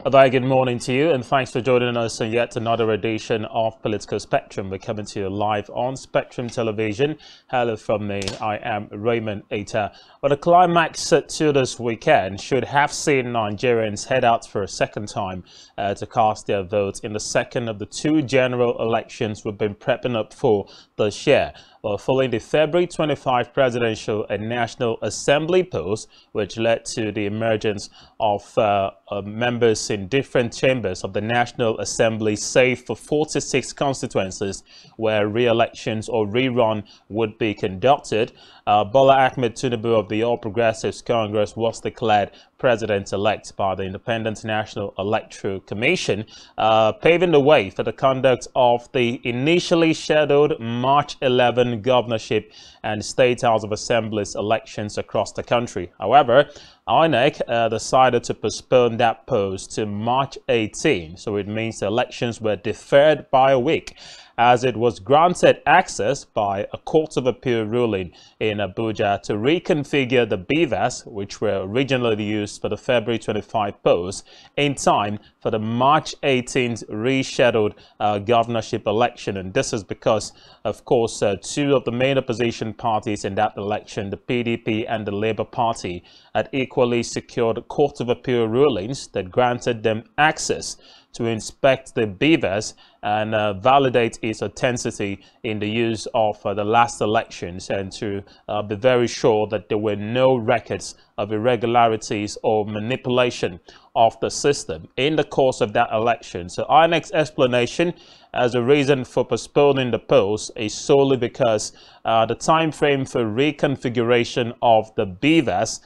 very good morning to you, and thanks for joining us in yet another edition of Political Spectrum. We're coming to you live on Spectrum Television. Hello from me, I am Raymond Eta. Well, the climax to this weekend should have seen Nigerians head out for a second time to cast their votes in the second of the two general elections we've been prepping up for this year. Well, following the February 25 presidential and National Assembly polls, which led to the emergence of members in different chambers of the National Assembly, save for 46 constituencies where re-elections or rerun would be conducted, Bola Ahmed Tinubu of the All Progressives Congress was declared president-elect by the Independent National Electoral Commission, paving the way for the conduct of the initially scheduled March 11 governorship and State House of Assemblies elections across the country. However, INEC decided to postpone that post to March 18, so it means the elections were deferred by a week, as it was granted access by a Court of Appeal ruling in Abuja to reconfigure the BVAS, which were originally used for the February 25 polls, in time for the March 18th rescheduled governorship election. And this is because, of course, two of the main opposition parties in that election, the PDP and the Labour Party, had equally secured Court of Appeal rulings that granted them access to inspect the BVAS and validate its authenticity in the use of the last elections, and to be very sure that there were no records of irregularities or manipulation of the system in the course of that election. So INEC's explanation as a reason for postponing the polls is solely because the time frame for reconfiguration of the BVAS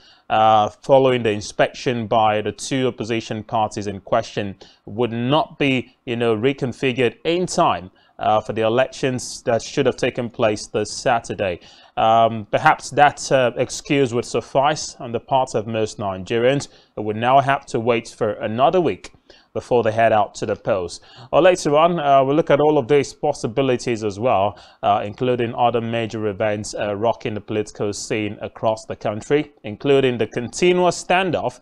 following the inspection by the two opposition parties in question would not be, reconfigured in time for the elections that should have taken place this Saturday. Perhaps that excuse would suffice on the part of most Nigerians, who would now have to wait for another week before they head out to the polls. Or later on, we'll look at all of these possibilities as well, including other major events rocking the political scene across the country, including the continuous standoff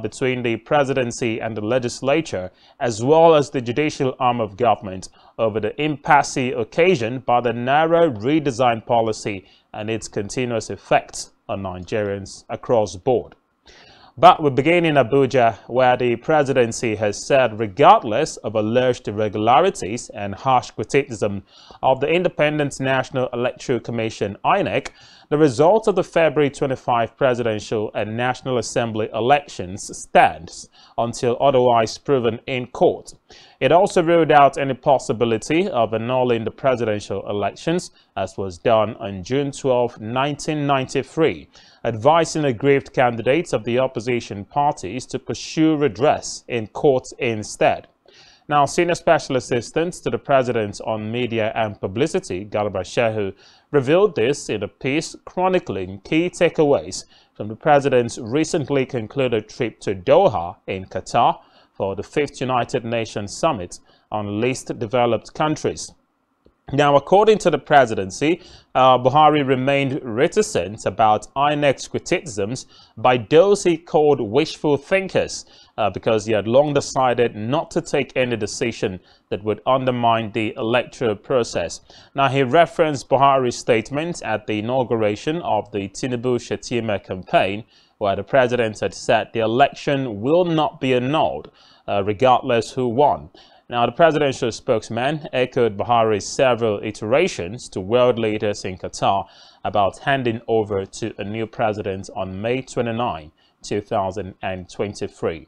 between the presidency and the legislature, as well as the judicial arm of government over the impasse occasioned by the narrow redesign policy and its continuous effects on Nigerians across the board. But we begin in Abuja, where the presidency has said, regardless of alleged irregularities and harsh criticism of the Independent National Electoral Commission, INEC, the result of the February 25 presidential and National Assembly elections stands until otherwise proven in court. It also ruled out any possibility of annulling the presidential elections, as was done on June 12, 1993, advising aggrieved candidates of the opposition parties to pursue redress in court instead. Now, Senior Special Assistant to the President on Media and Publicity, Garba Shehu, revealed this in a piece chronicling key takeaways from the President's recently concluded trip to Doha in Qatar for the 5th United Nations Summit on Least Developed Countries. Now, according to the presidency, Buhari remained reticent about INEC's criticisms by those he called wishful thinkers, because he had long decided not to take any decision that would undermine the electoral process. Now, he referenced Buhari's statement at the inauguration of the Tinubu-Shettima campaign, where the president had said the election will not be annulled, regardless who won. Now, the presidential spokesman echoed Buhari's several iterations to world leaders in Qatar about handing over to a new president on May 29, 2023.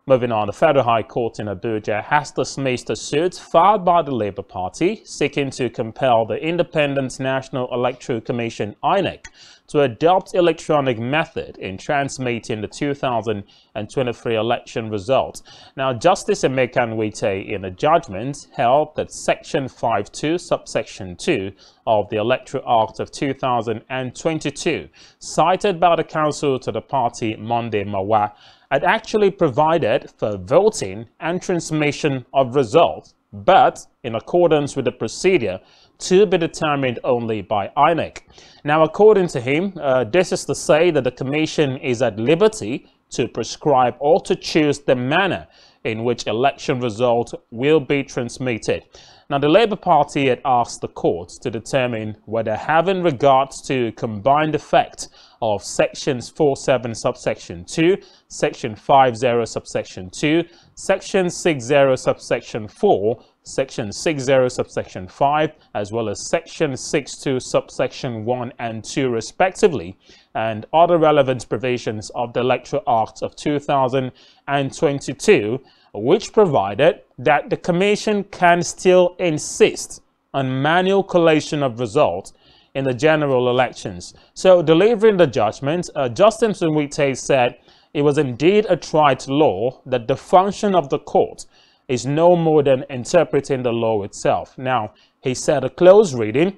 Moving on, the Federal High Court in Abuja has dismissed a suit filed by the Labour Party seeking to compel the Independent National Electoral Commission, INEC, to adopt electronic method in transmitting the 2023 election results. Now, Justice Emeka Nwite, in a judgment, held that Section 5.2, subsection 2 of the Electoral Act of 2022, cited by the counsel to the party Monday Mawa, had actually provided for voting and transmission of results, but in accordance with the procedure to be determined only by INEC. Now, according to him, this is to say that the Commission is at liberty to prescribe or to choose the manner in which election results will be transmitted. Now, the Labour Party had asked the courts to determine whether, having regards to combined effect of sections 47 subsection 2, section 50 subsection 2, section 60 subsection 4, section 60 subsection 5, as well as section 62 subsection 1 and 2 respectively, and other relevant provisions of the Electoral Act of 2022, which provided that the Commission can still insist on manual collation of results in the general elections. So, delivering the judgment, Justice Nwite said it was indeed a tried law, that the function of the court is no more than interpreting the law itself. Now, he said a close reading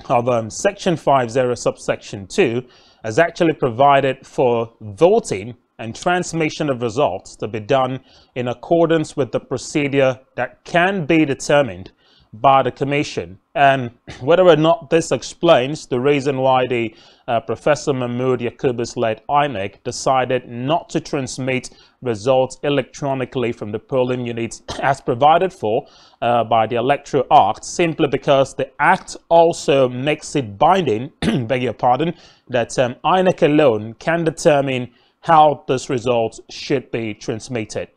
of section 50 subsection 2 has actually provided for voting and transmission of results to be done in accordance with the procedure that can be determined by the Commission. And whether or not this explains the reason why the Professor Mahmood Yakubu's-led INEC decided not to transmit results electronically from the polling units as provided for by the Electoral Act, simply because the Act also makes it binding, beg your pardon, that INEC alone can determine how this result should be transmitted.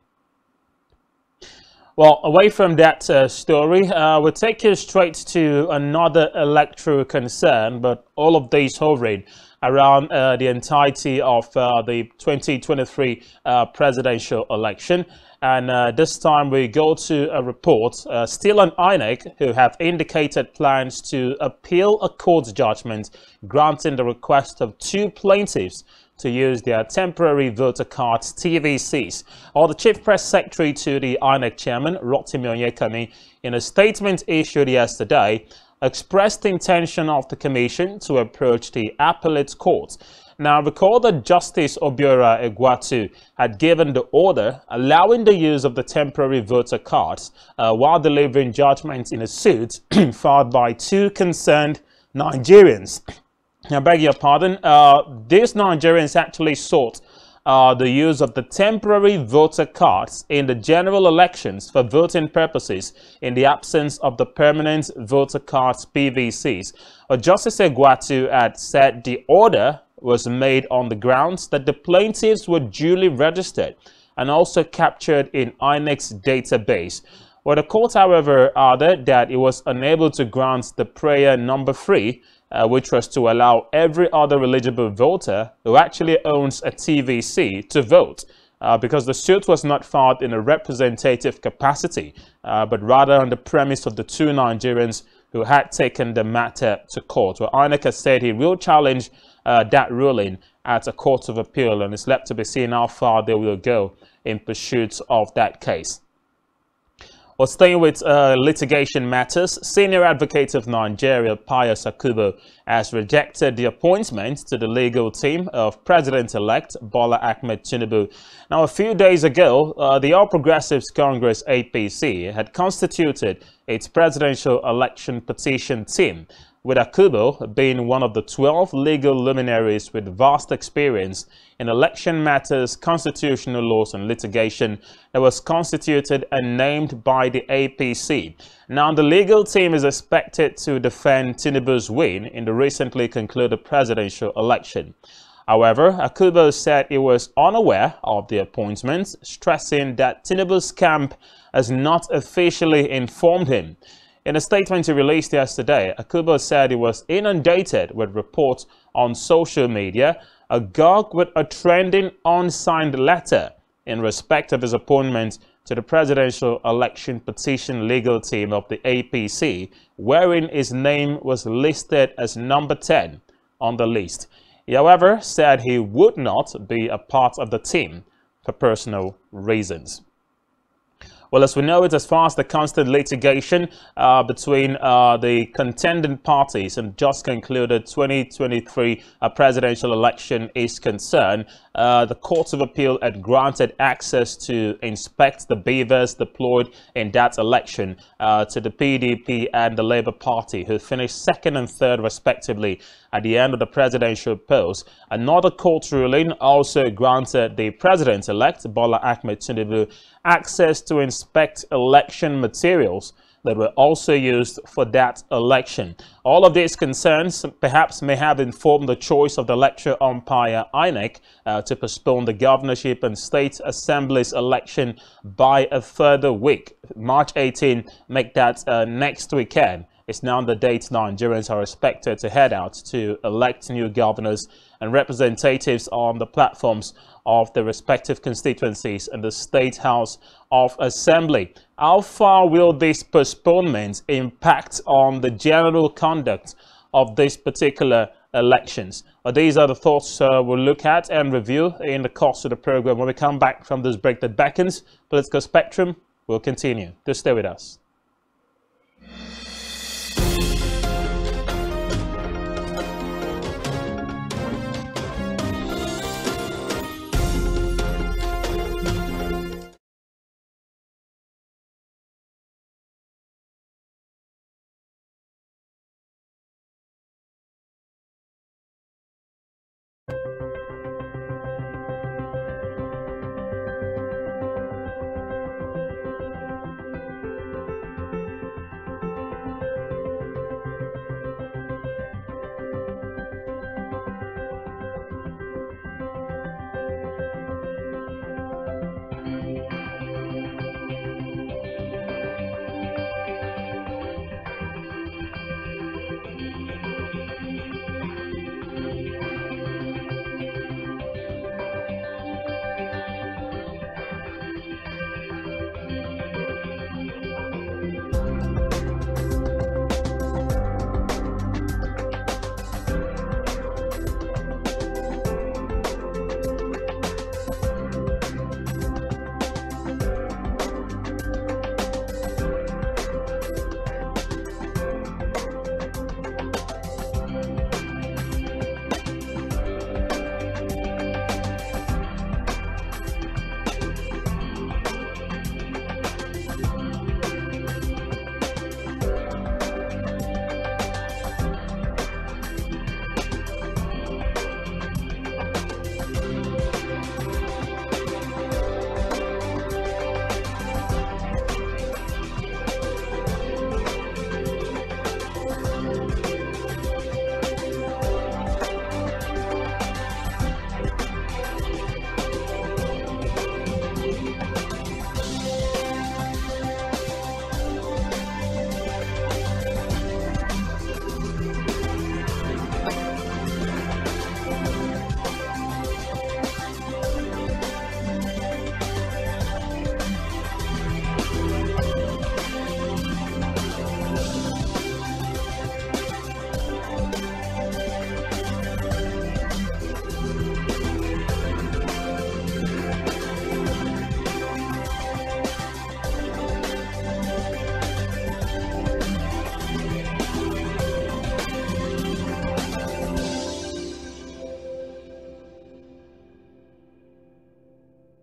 Well, away from that story, we'll take you straight to another electoral concern, but all of these hovering around the entirety of the 2023 presidential election. And this time we go to a report still on INEC, who have indicated plans to appeal a court judgment granting the request of two plaintiffs to use their temporary voter cards, TVCs. Or the Chief Press Secretary to the INEC Chairman, Rotimi Onyekami, in a statement issued yesterday, expressed the intention of the Commission to approach the appellate court. Now, recall that Justice Obiora Egwatu had given the order allowing the use of the temporary voter cards while delivering judgment in a suit filed by two concerned Nigerians. I beg your pardon, these Nigerians actually sought the use of the temporary voter cards in the general elections for voting purposes in the absence of the permanent voter cards, PVCs. Justice Egwatu had said the order was made on the grounds that the plaintiffs were duly registered and also captured in INEC's database. Well, the court, however, added that it was unable to grant the prayer number 3, which was to allow every other eligible voter who actually owns a TVC to vote, because the suit was not filed in a representative capacity, but rather on the premise of the two Nigerians who had taken the matter to court. Well, INEC has said he will challenge that ruling at a court of appeal, and it's left to be seen how far they will go in pursuit of that case. Well, staying with litigation matters, Senior Advocate of Nigeria, Pius Akubo, has rejected the appointment to the legal team of President-elect Bola Ahmed Tinubu. Now, a few days ago, the All Progressives Congress, APC, had constituted its presidential election petition team, with Akubo being one of the 12 legal luminaries with vast experience in election matters, constitutional laws and litigation that was constituted and named by the APC. Now, the legal team is expected to defend Tinubu's win in the recently concluded presidential election. However, Akubo said he was unaware of the appointment, stressing that Tinubu's camp has not officially informed him. In a statement he released yesterday, Akubo said he was inundated with reports on social media, agog with a trending unsigned letter in respect of his appointment to the presidential election petition legal team of the APC, wherein his name was listed as number 10 on the list. He, however, said he would not be a part of the team for personal reasons. Well, as we know it, as far as the constant litigation between the contending parties and just concluded 2023 presidential election is concerned, the Court of Appeal had granted access to inspect the beavers deployed in that election to the PDP and the Labour Party, who finished second and third respectively at the end of the presidential polls. Another court ruling also granted the president-elect Bola Ahmed Tinubu access to inspect election materials that were also used for that election. All of these concerns perhaps may have informed the choice of the electoral umpire INEC to postpone the governorship and state assemblies election by a further week. March 18, make that next weekend. It's now the date Nigerians are expected to head out to elect new governors and representatives on the platforms of the respective constituencies in the State House of Assembly. How far will this postponement impact on the general conduct of these particular elections? These are the thoughts we'll look at and review in the course of the program. When we come back from this break that beckons, Political Spectrum will continue. Just stay with us.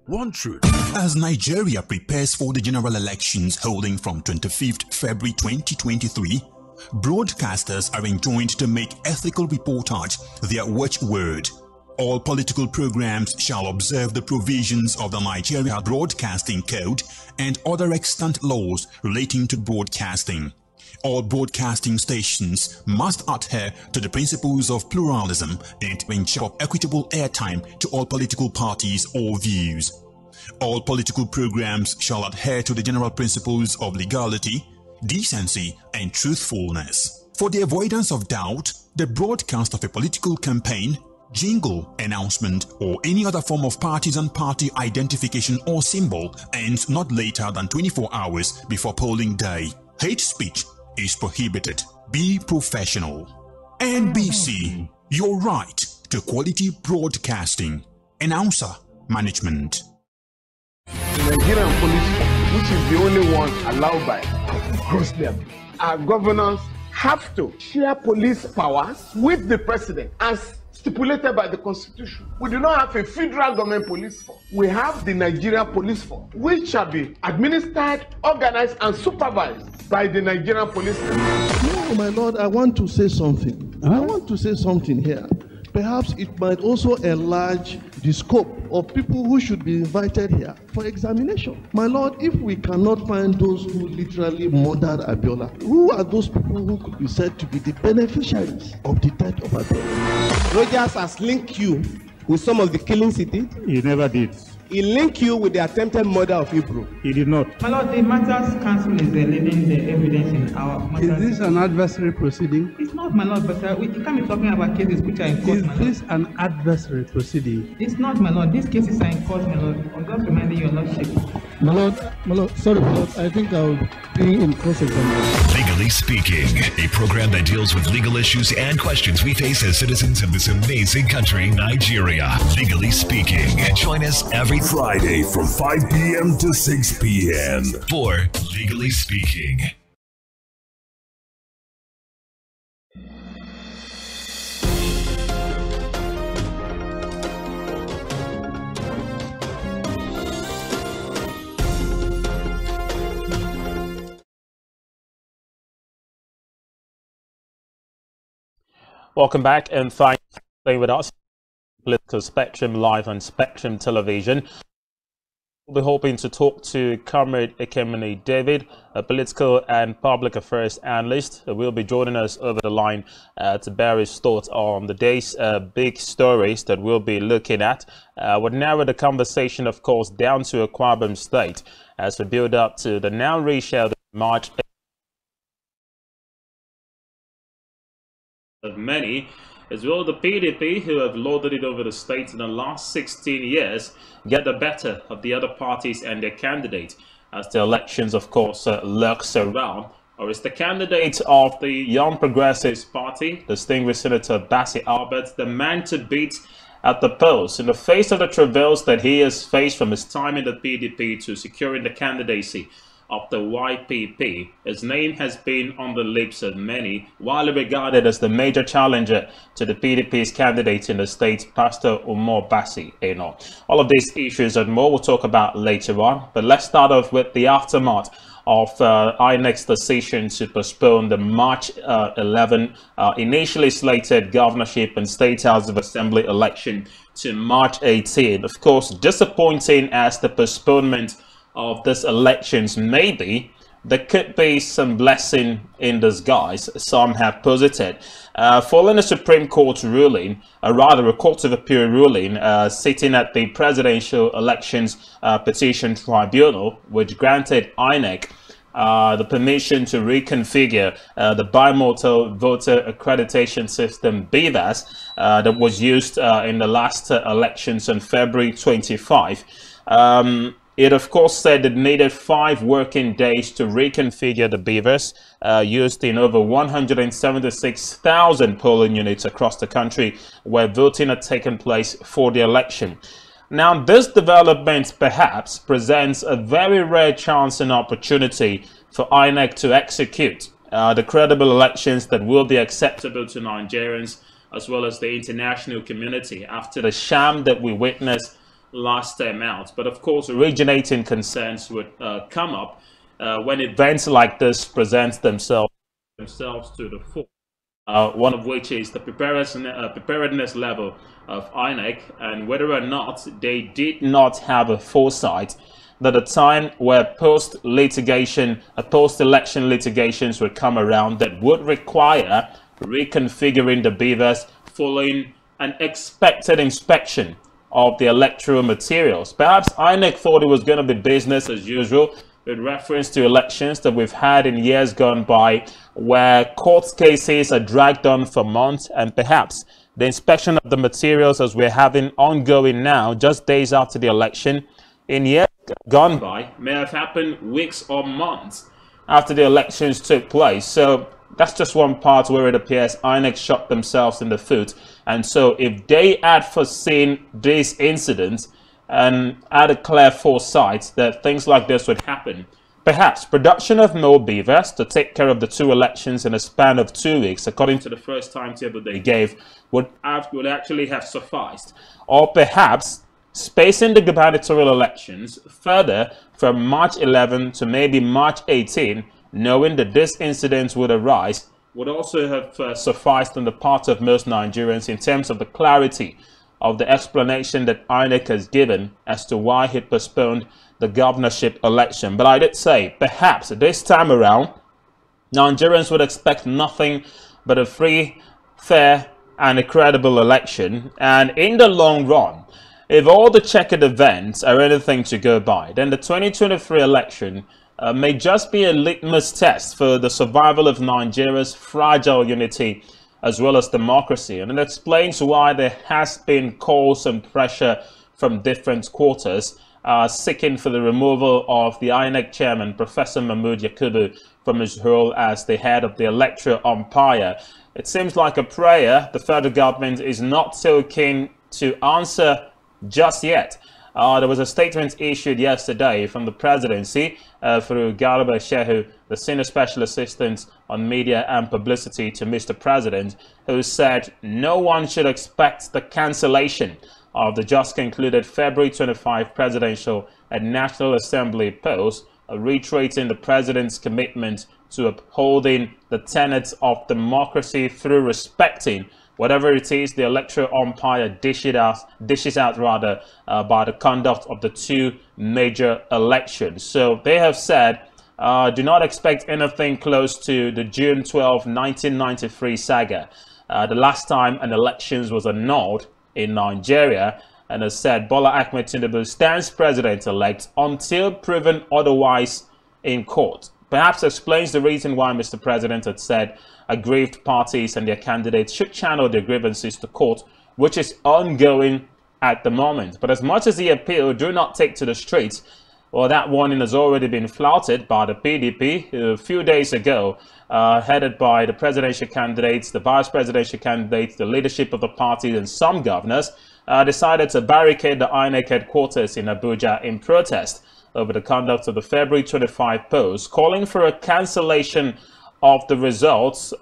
One truth. As Nigeria prepares for the general elections holding from 25th February 2023, broadcasters are enjoined to make ethical reportage their watchword. All political programs shall observe the provisions of the Nigeria Broadcasting Code and other extant laws relating to broadcasting. All broadcasting stations must adhere to the principles of pluralism and ensure equitable airtime to all political parties or views. All political programs shall adhere to the general principles of legality, decency, and truthfulness. For the avoidance of doubt, the broadcast of a political campaign, jingle, announcement, or any other form of partisan party identification or symbol ends not later than 24 hours before polling day. Hate speech is prohibited. Be professional. NBC, your right to quality broadcasting. Announcer Management. The Nigerian police, which is the only one allowed by across them, our governors have to share police powers with the president as stipulated by the Constitution. We do not have a federal government police force. We have the Nigerian police force, which shall be administered, organized, and supervised by the Nigerian police force. No, my lord, I want to say something. I want to say something here. Perhaps it might also enlarge the scope of people who should be invited here for examination. My lord, if we cannot find those who literally murdered Abiola, who are those people who could be said to be the beneficiaries of the death of Abiola? Rogers has linked you with some of the killings he did. He never did. He linked you with the attempted murder of Hebrew. He did not. My lord, the Matters Council is leading the evidence in our matters. Is this an adversary proceeding? It's not, my lord, but we can't be talking about cases which are in court, my lord. Is this an adversary proceeding? It's not, my lord. These cases are in court, my lord. I'm just reminding your lordship. My lord, sorry, my lord, I think I'll be in cross-examination. Legally Speaking, a program that deals with legal issues and questions we face as citizens of this amazing country, Nigeria. Legally Speaking. Join us every Friday from 5 p.m. to 6 p.m. for Legally Speaking. Welcome back and thanks for staying with us. Political Spectrum live on Spectrum Television. We'll be hoping to talk to Comrade Ekemini David, a political and public affairs analyst, who will be joining us over the line to bear his thoughts on the day's big stories that we'll be looking at. We'll narrow the conversation, of course, down to Akwa Ibom State as we build up to the now rescheduled March of many, as well the PDP, who have lorded it over the state in the last 16 years, get the better of the other parties and their candidate as the elections, of course, lurks around. Or is the candidate of the Young Progressives Party, distinguished Senator Bassi Albert, the man to beat at the polls in the face of the travails that he has faced from his time in the PDP to securing the candidacy of the YPP? His name has been on the lips of many, widely regarded as the major challenger to the PDP's candidate in the state, Pastor Umar Bassi Eno. All of these issues and more we'll talk about later on, but let's start off with the aftermath of INEC's decision to postpone the March 11 initially slated governorship and State House of Assembly election to March 18. Of course, disappointing as the postponement of these elections may be, there could be some blessing in disguise, some have posited. Following a Supreme Court ruling, rather a Court of Appeal ruling, sitting at the Presidential Elections Petition Tribunal, which granted INEC the permission to reconfigure the bimodal voter accreditation system BVAS that was used in the last elections on February 25. It, of course, said it needed 5 working days to reconfigure the BVAS used in over 176,000 polling units across the country where voting had taken place for the election. Now, this development perhaps presents a very rare chance and opportunity for INEC to execute the credible elections that will be acceptable to Nigerians as well as the international community after the sham that we witnessed last time out. But of course, originating concerns would come up when events like this present themselves to the fore. One of which is the preparedness level of INEC and whether or not they did not have a foresight that a time where post-election litigations would come around that would require reconfiguring the BVAS following an expected inspection of the electoral materials. Perhaps INEC thought it was going to be business as usual with reference to elections that we've had in years gone by where court cases are dragged on for months, and perhaps the inspection of the materials as we're having ongoing now just days after the election in years gone by may have happened weeks or months after the elections took place. So that's just one part where it appears INEC shot themselves in the foot. And so if they had foreseen these incidents and had a clear foresight that things like this would happen, Perhaps production of mole beavers to take care of the two elections in a span of 2 weeks, according to the first timetable they gave, would actually have sufficed. Or perhaps spacing the gubernatorial elections further from March 11 to maybe March 18, knowing that this incident would arise, would also have sufficed on the part of most Nigerians in terms of the clarity of the explanation that INEC has given as to why it postponed the governorship election. But I did say, perhaps this time around, Nigerians would expect nothing but a free, fair, and a credible election. And in the long run, if all the checkered events are anything to go by, then the 2023 election may just be a litmus test for the survival of Nigeria's fragile unity as well as democracy. And it explains why there has been calls and pressure from different quarters seeking for the removal of the INEC chairman, Professor Mahmood Yakubu, from his role as the head of the electoral umpire. It seems like a prayer the federal government is not so keen to answer just yet. There was a statement issued yesterday from the presidency through Garba Shehu, the senior special assistant on media and publicity to Mr. President, who said no one should expect the cancellation of the just concluded February 25 presidential and National Assembly polls, reiterating the president's commitment to upholding the tenets of democracy through respecting whatever it is the electoral umpire dishes out by the conduct of the two major elections. So they have said, do not expect anything close to the June 12, 1993 saga, the last time an election was annulled in Nigeria, and has said Bola Ahmed Tinubu stands president-elect until proven otherwise in court. Perhaps explains the reason why Mr. President had said aggrieved parties and their candidates should channel their grievances to court, which is ongoing at the moment. But as much as the appeal do not take to the streets, well, that warning has already been flouted by the PDP a few days ago, headed by the presidential candidates, the vice presidential candidates, the leadership of the party, and some governors decided to barricade the INEC headquarters in Abuja in protest over the conduct of the February 25 polls, calling for a cancellation of the results,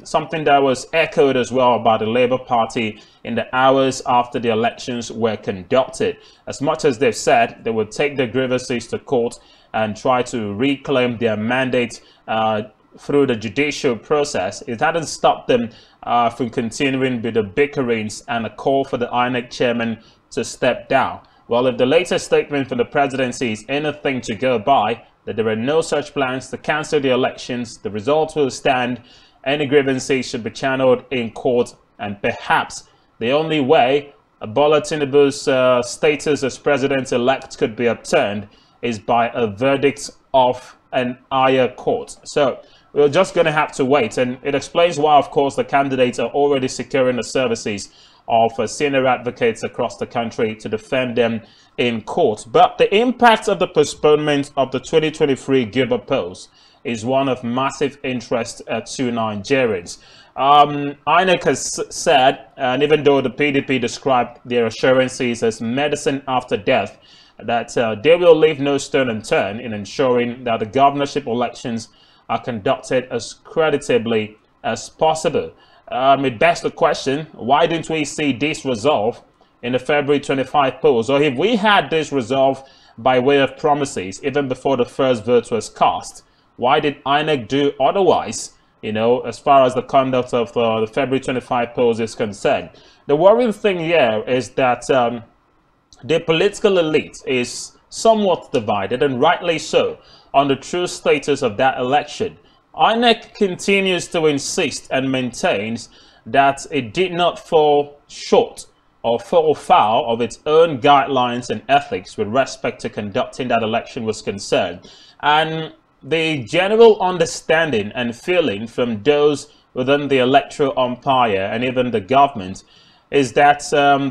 something that was echoed as well by the Labour Party in the hours after the elections were conducted. As much as they've said they would take their grievances to court and try to reclaim their mandate through the judicial process, it hadn't stopped them from continuing with the bickerings and a call for the INEC chairman to step down. Well, if the latest statement from the presidency is anything to go by, that there are no such plans to cancel the elections, the results will stand, any grievances should be channeled in court, and perhaps the only way Bola Tinubu's status as president-elect could be upturned is by a verdict of an higher court. So we're just going to have to wait, and it explains why, of course, the candidates are already securing the services of senior advocates across the country to defend them in court. But the impact of the postponement of the 2023 Gilbert polls is one of massive interest to Nigerians. INEC has said, and even though the PDP described their assurances as medicine after death, that they will leave no stone unturned in ensuring that the governorship elections are conducted as creditably as possible. It begs the question, why didn't we see this resolve in the February 25 polls? Or if we had this resolve by way of promises even before the first vote was cast, why did INEC do otherwise, you know, as far as the conduct of the February 25 polls is concerned? The worrying thing here is that the political elite is somewhat divided, and rightly so, on the true status of that election. INEC continues to insist and maintains that it did not fall short or fall foul of its own guidelines and ethics with respect to conducting that election was concerned. And the general understanding and feeling from those within the electoral umpire and even the government is that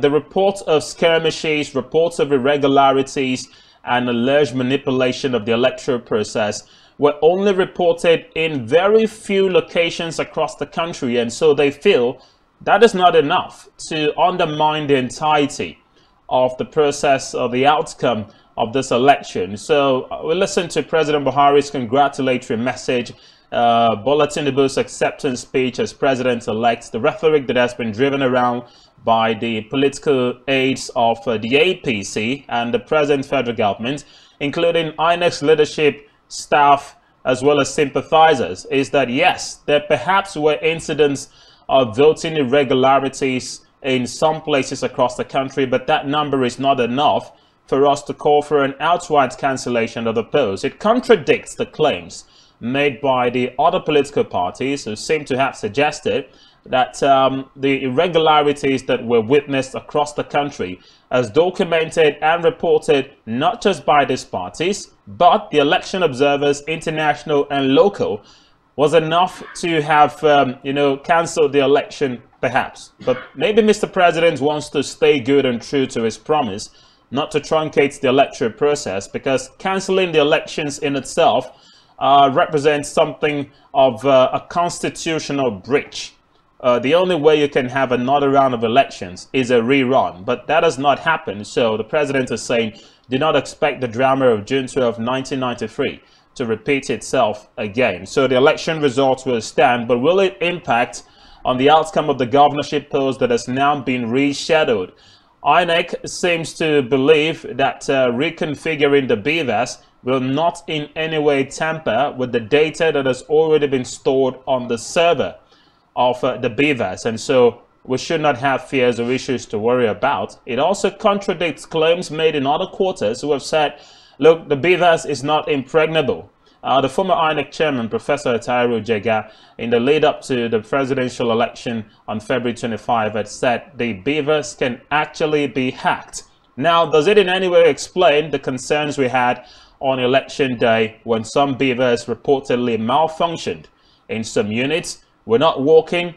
the report of skirmishes, reports of irregularities and alleged manipulation of the electoral process were only reported in very few locations across the country, and so they feel that is not enough to undermine the entirety of the process or the outcome of this election. So we listened to President Buhari's congratulatory message, Bola Tinubu's acceptance speech as president-elect, the rhetoric that has been driven around by the political aides of the APC and the present federal government, including INEC's leadership, staff, as well as sympathizers, is that yes, there perhaps were incidents of voting irregularities in some places across the country, but that number is not enough for us to call for an outright cancellation of the polls. It contradicts the claims made by the other political parties who seem to have suggested that the irregularities that were witnessed across the country, as documented and reported not just by these parties, but the election observers, international and local, was enough to have, cancelled the election, perhaps. But maybe Mr. President wants to stay good and true to his promise not to truncate the electoral process, because cancelling the elections in itself represents something of a constitutional breach. The only way you can have another round of elections is a rerun, but that has not happened. So the president is saying, do not expect the drama of June 12, 1993 to repeat itself again. So the election results will stand, but will it impact on the outcome of the governorship polls that has now been rescheduled? INEC seems to believe that reconfiguring the BVAS will not in any way tamper with the data that has already been stored on the server of the BVAS, and so we should not have fears or issues to worry about. It also contradicts claims made in other quarters who have said, look, the BVAS is not impregnable. The former INEC chairman, Professor Tairu Jega, in the lead up to the presidential election on February 25, had said the BVAS can actually be hacked. Now, does it in any way explain the concerns we had on election day when some BVAS reportedly malfunctioned in some units, were not working?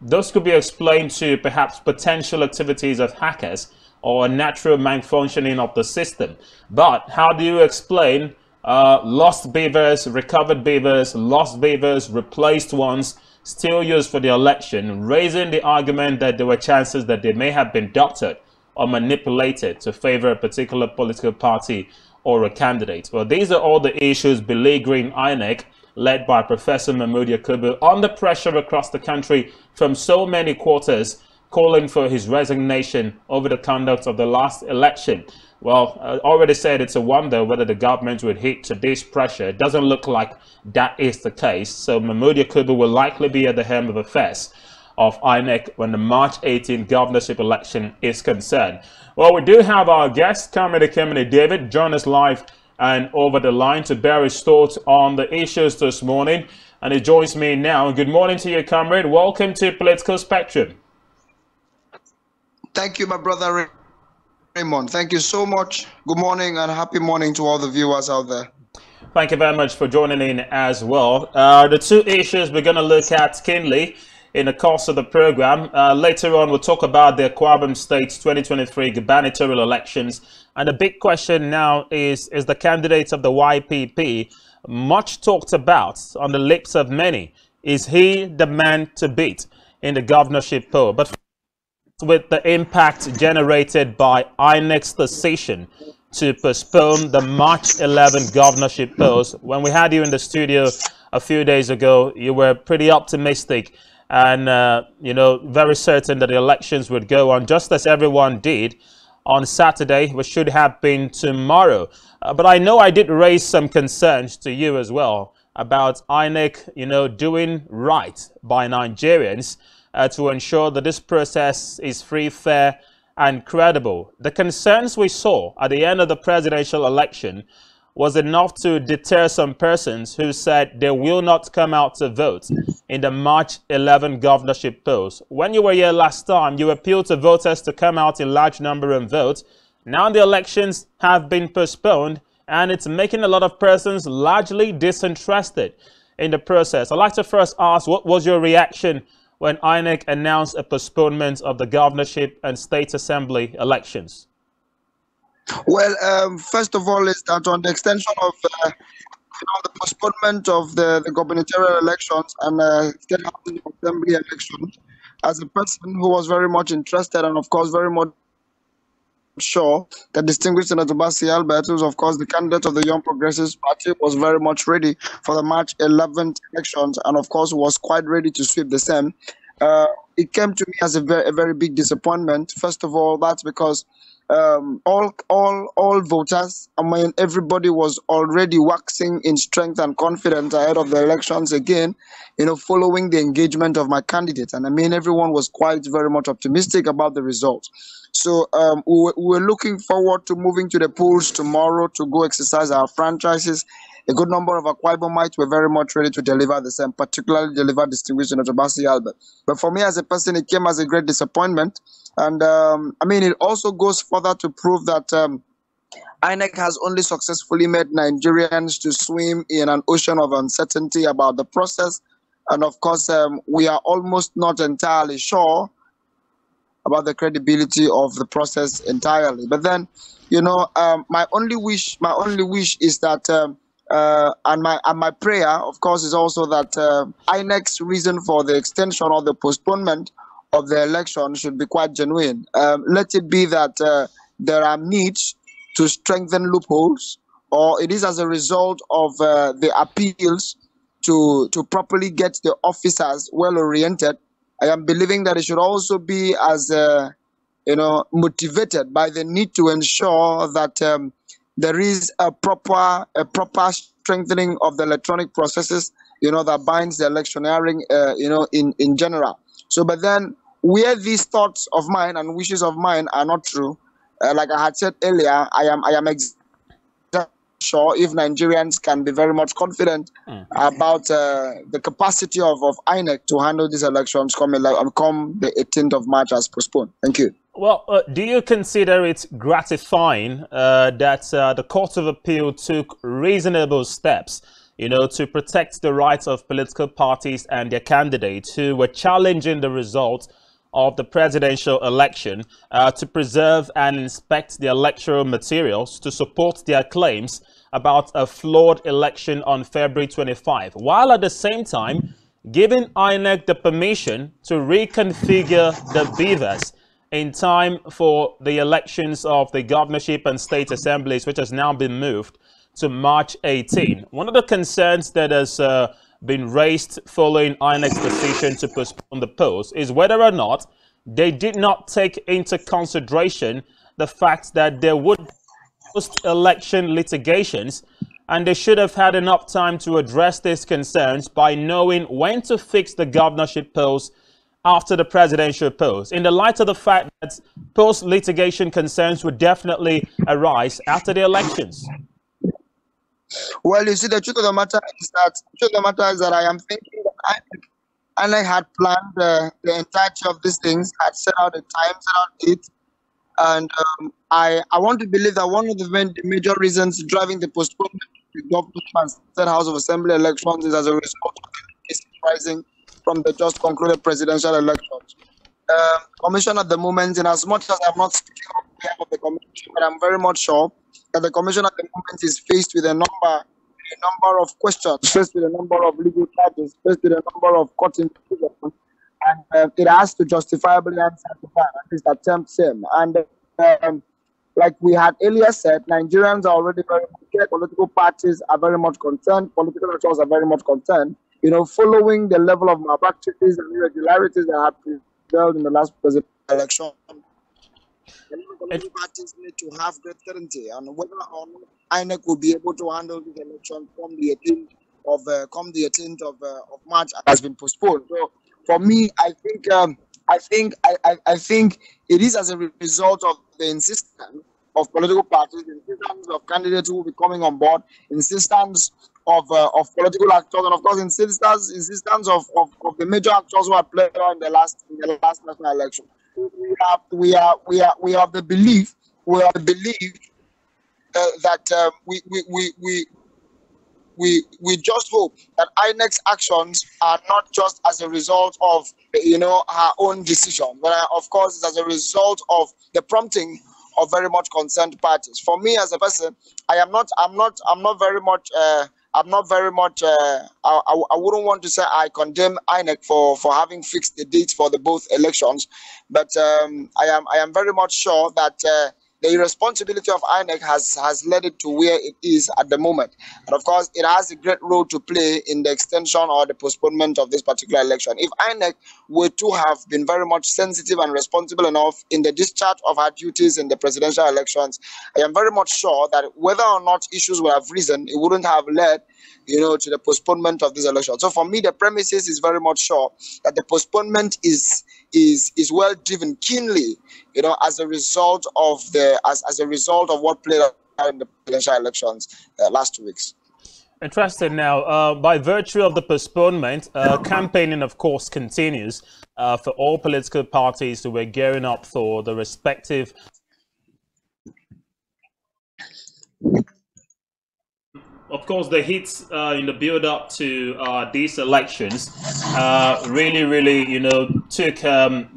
Those could be explained to perhaps potential activities of hackers or a natural malfunctioning of the system. But how do you explain lost beavers, recovered beavers, lost beavers, replaced ones, still used for the election, raising the argument that there were chances that they may have been doctored or manipulated to favor a particular political party or a candidate? Well, these are all the issues beleaguering INEC, led by Professor Mahmood Yakubu, under pressure across the country from so many quarters, calling for his resignation over the conduct of the last election. Well, I already said it's a wonder whether the government would heed to this pressure. It doesn't look like that is the case. So Mahmood Yakubu will likely be at the helm of affairs of INEC when the March 18 governorship election is concerned. Well, we do have our guest, Kamini David, join us live and over the line to bear his thoughts on the issues this morning. And he joins me now. Good morning to you, comrade. Welcome to Political Spectrum. Thank you, my brother Raymond. Thank you so much. Good morning and happy morning to all the viewers out there. Thank you very much for joining in as well. The two issues we're going to look at keenly in the course of the program. Later on, we'll talk about the Akwa Ibom State's 2023 gubernatorial elections. And the big question now is the candidates of the YPP, much talked about on the lips of many. Is he the man to beat in the governorship poll? But with the impact generated by INEC's decision to postpone the March 11 governorship polls, when we had you in the studio a few days ago, you were pretty optimistic and, very certain that the elections would go on just as everyone did on Saturday, which should have been tomorrow. But I know I did raise some concerns to you as well about INEC, doing right by Nigerians to ensure that this process is free, fair, and credible. The concerns we saw at the end of the presidential election was enough to deter some persons who said they will not come out to vote in the March 11 governorship polls. When you were here last time, you appealed to voters to come out in large number and vote. Now the elections have been postponed, and it's making a lot of persons largely disinterested in the process. I'd like to first ask, what was your reaction when INEC announced a postponement of the governorship and state assembly elections? Well, first of all, is that on the extension of the postponement of the gubernatorial elections and state house assembly elections, as a person who was very much interested and, of course, very much sure that distinguished Senator Basi Albert, who's of course the candidate of the Young Progressives Party, was very much ready for the March 11th elections, and of course was quite ready to sweep the same. It came to me as a very big disappointment. First of all, that's because all voters, I mean, everybody was already waxing in strength and confidence ahead of the elections again, following the engagement of my candidate. And I mean, everyone was quite very much optimistic about the results. So we're looking forward to moving to the polls tomorrow to go exercise our franchises. A good number of Akwa Ibomites were very much ready to deliver the same, particularly deliver distinguished Senator Basi Albert. But for me as a person, it came as a great disappointment. And I mean, it also goes further to prove that INEC has only successfully made Nigerians to swim in an ocean of uncertainty about the process. And of course, we are almost not entirely sure about the credibility of the process entirely. But then, my only wish is that, and my prayer, of course, is also that INEC's reason for the extension or the postponement of the election should be quite genuine. Let it be that there are needs to strengthen loopholes, or it is as a result of the appeals to properly get the officers well oriented. I am believing that it should also be as motivated by the need to ensure that there is a proper strengthening of the electronic processes, that binds the electioneering, in general. So, but then where these thoughts of mine and wishes of mine are not true, like I had said earlier, I am exactly sure if Nigerians can be very much confident about the capacity of INEC to handle these elections come the 18th of March as postponed. Thank you. Well, do you consider it gratifying that the Court of Appeal took reasonable steps, to protect the rights of political parties and their candidates who were challenging the result of the presidential election, to preserve and inspect the electoral materials to support their claims about a flawed election on February 25, while at the same time giving INEC the permission to reconfigure the beavers in time for the elections of the governorship and state assemblies, which has now been moved to March 18. One of the concerns that has been raised following INEC's decision to postpone the polls is whether or not they did not take into consideration the fact that there would be post-election litigations, and they should have had enough time to address these concerns by knowing when to fix the governorship polls after the presidential polls, in the light of the fact that post-litigation concerns would definitely arise after the elections. Well, you see, the truth of the matter is that I am thinking that INEC had planned the entirety of these things, had set out a time, set out it, and I want to believe that one of the major reasons driving the postponement of the governorship and state house of assembly elections is as a result of the cases rising from the just concluded presidential elections. Commission at the moment, in as much as I'm not speaking on behalf of the commission, but I'm very much sure that the commission at the moment is faced with a number of questions, faced with a number of legal charges, faced with a number of court investigations, and it has to justifiably answer to that, at least attempt same. And like we had earlier said, Nigerians are already very much scared. Political parties are very much concerned. Political actors are very much concerned. Following the level of malpractices and irregularities that have prevailed in the last presidential election, political parties need to have great certainty on whether or not INEC will be able to handle this election from the 18th of March has been postponed. So for me, I think it is as a result of the insistence of political parties, insistence of candidates who will be coming on board, insistence of political actors, and of course insistence of the major actors who have played in the last national election. We have the belief that we just hope that INEC's actions are not just as a result of her own decision, but of course it's as a result of the prompting of very much concerned parties. For me as a person, I'm not very much. I wouldn't want to say I condemn INEC for having fixed the dates for both elections, but I am very much sure that the irresponsibility of INEC has led it to where it is at the moment. And of course, it has a great role to play in the extension or the postponement of this particular election. If INEC were to have been very much sensitive and responsible enough in the discharge of her duties in the presidential elections, I am very much sure that whether or not issues would have risen, it wouldn't have led to the postponement of this election. So for me, the premises is very much sure that the postponement is well driven keenly, as a result of what played out in the presidential elections last 2 weeks. Interesting. Now, by virtue of the postponement, campaigning, of course, continues for all political parties who were gearing up for the respective. Of course, the hits in the build-up to these elections really, took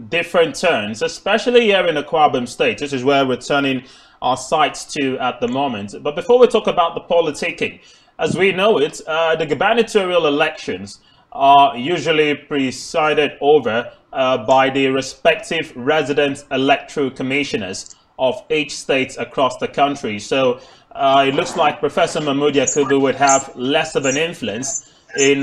different turns, especially here in the Akwa Ibom State. This is where we're turning our sights to at the moment. But before we talk about the politicking, as we know it, the gubernatorial elections are usually presided over by the respective resident electoral commissioners of each state across the country. So it looks like Professor Mahmood Yakubu would have less of an influence in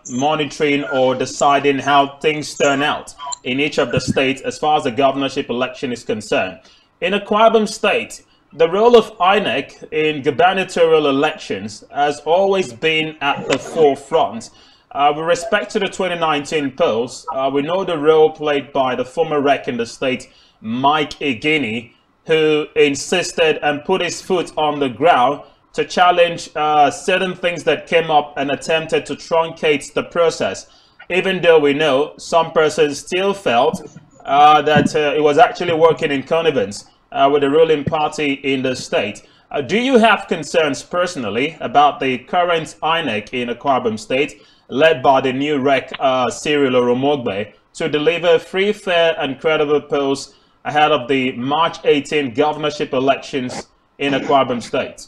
monitoring or deciding how things turn out in each of the states as far as the governorship election is concerned. In Akwa Ibom State, the role of INEC in gubernatorial elections has always been at the forefront. With respect to the 2019 polls, we know the role played by the former rec in the state, Mike Igini, who insisted and put his foot on the ground to challenge certain things that came up and attempted to truncate the process, even though we know some persons still felt that it was actually working in connivance with the ruling party in the state. Do you have concerns personally about the current INEC in Akwa Ibom State, led by the new rec Cyril Oromogbe, to deliver free, fair and credible polls ahead of the March 18 governorship elections in Akwa Ibom State?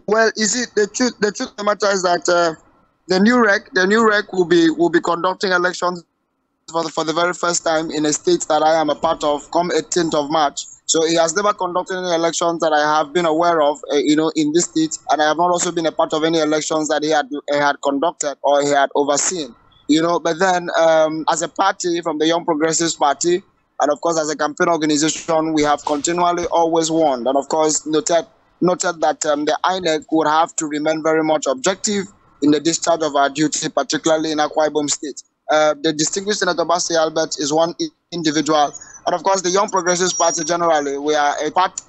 Well, you see, the truth of the matter is that the new rec will be conducting elections for the very first time in a state that I am a part of come 18th of March. So he has never conducted any elections that I have been aware of, in this state, and I have not also been a part of any elections that he had conducted or he had overseen. But then as a party from the Young Progressives Party, and of course as a campaign organization, we have continually always warned, and of course noted that the INEC would have to remain very much objective in the discharge of our duty, particularly in Akwa Ibom State. The distinguished Senator Basi Albert is one individual, and of course the Young Progressives Party generally, we are a party,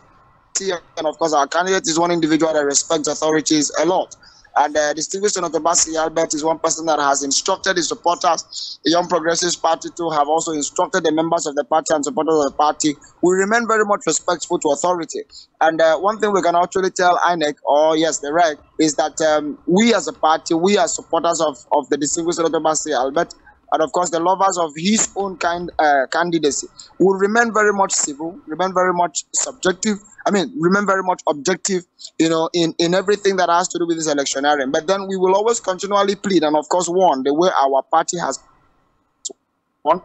and of course our candidate is one individual that respects authorities a lot. And distinguished Senator Basi Albert is one person that has instructed his supporters, the Young Progressives Party, to have also instructed the members of the party and supporters of the party. We remain very much respectful to authority. And one thing we can actually tell INEC, or yes, the REC, is that we as a party, we as supporters of the distinguished Senator Basi Albert, and of course the lovers of his own candidacy, will remain very much civil, remain very much remain very much objective, in everything that has to do with this electioneering. But then we will always continually plead and of course warn the way our party has won,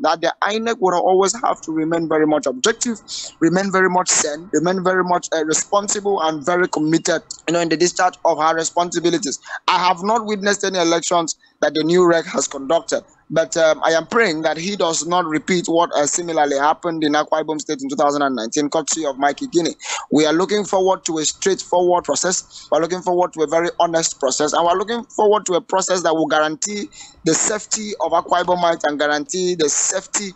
that the INEC will always have to remain very much objective, remain very much sane, remain very much responsible and very committed, in the discharge of her responsibilities. I have not witnessed any elections that the new REC has conducted, but I am praying that he does not repeat what similarly happened in Akwa Ibom State in 2019, courtesy of Mike Igini. We are looking forward to a straightforward process. We're looking forward to a very honest process, and we're looking forward to a process that will guarantee the safety of Akwa Ibomites and guarantee the safety,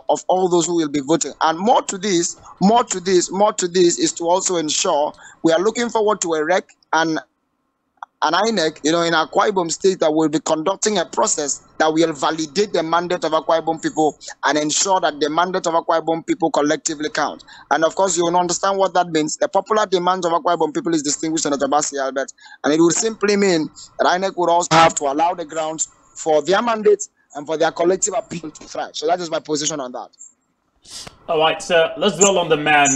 of all those who will be voting. And more to this is to also ensure we are looking forward to a REC and an INEC, in Akwa Ibom State, that will be conducting a process that will validate the mandate of Akwa Ibom people and ensure that the mandate of Akwa Ibom people collectively count. And of course, you will understand what that means. The popular demands of Akwa Ibom people is distinguished Senator Basi Albert, and it would simply mean that INEC would also have to allow the grounds for their mandates and for their collective appeal to thrive. So that is my position on that. All right, so let's dwell on the man,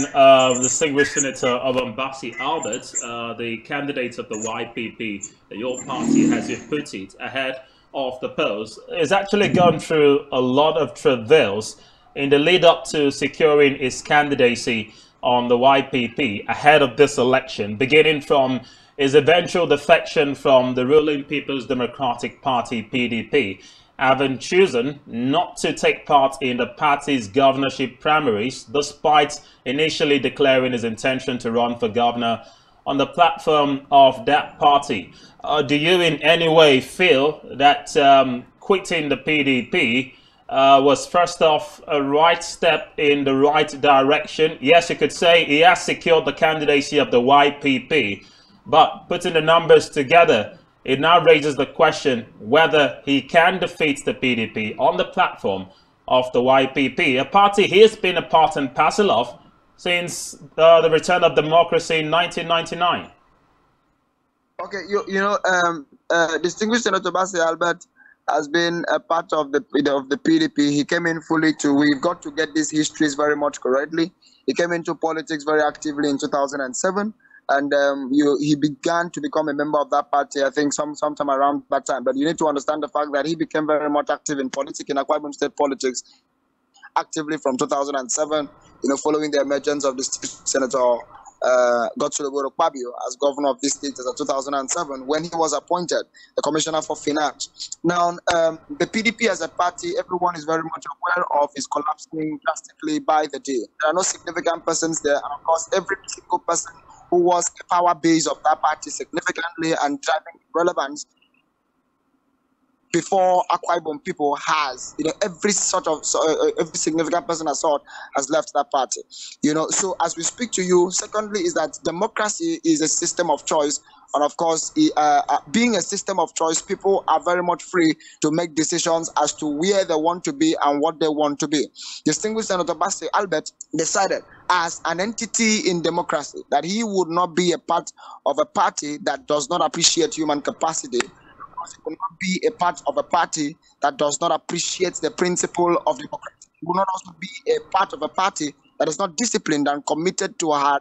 distinguished Senator Basi Albert, the candidate of the YPP, your party, as you put it, ahead of the polls, has actually gone through a lot of travails in the lead up to securing his candidacy on the YPP ahead of this election, beginning from his eventual defection from the ruling People's Democratic Party, PDP, having chosen not to take part in the party's governorship primaries, despite initially declaring his intention to run for governor on the platform of that party. Do you in any way feel that quitting the PDP was first off a right step in the right direction? Yes, you could say he has secured the candidacy of the YPP, but putting the numbers together, it now raises the question whether he can defeat the PDP on the platform of the YPP, a party he has been a part and parcel of since the return of democracy in 1999. Okay, distinguished Senator Bassi Albert has been a part of the PDP. He came in fully we've got to get these histories very much correctly. He came into politics very actively in 2007. And he began to become a member of that party, I think, sometime around that time. But you need to understand the fact that he became very much active in politics, in Akwa Ibom state politics, actively from 2007, following the emergence of the Senator Godswill Akpabio as governor of this state as of 2007, when he was appointed the commissioner for finance. Now, the PDP as a party, everyone is very much aware of, is collapsing drastically by the day. There are no significant persons there, and of course, every single person who was the power base of that party significantly and driving relevance before Akwa Ibom people has, every significant person has left that party. So as we speak to you, secondly is that democracy is a system of choice. And of course, being a system of choice, people are very much free to make decisions as to where they want to be and what they want to be. Distinguished Senator Bassi Albert decided as an entity in democracy that he would not be a part of a party that does not appreciate human capacity. He will not be a part of a party that does not appreciate the principle of democracy. He will not also be a part of a party that is not disciplined and committed to our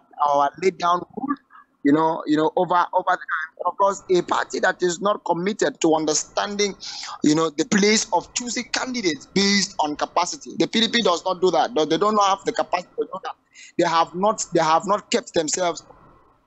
laid down rules, over the time. Of course, a party that is not committed to understanding, the place of choosing candidates based on capacity. The PDP does not do that. They don't have the capacity to do that. They have not kept themselves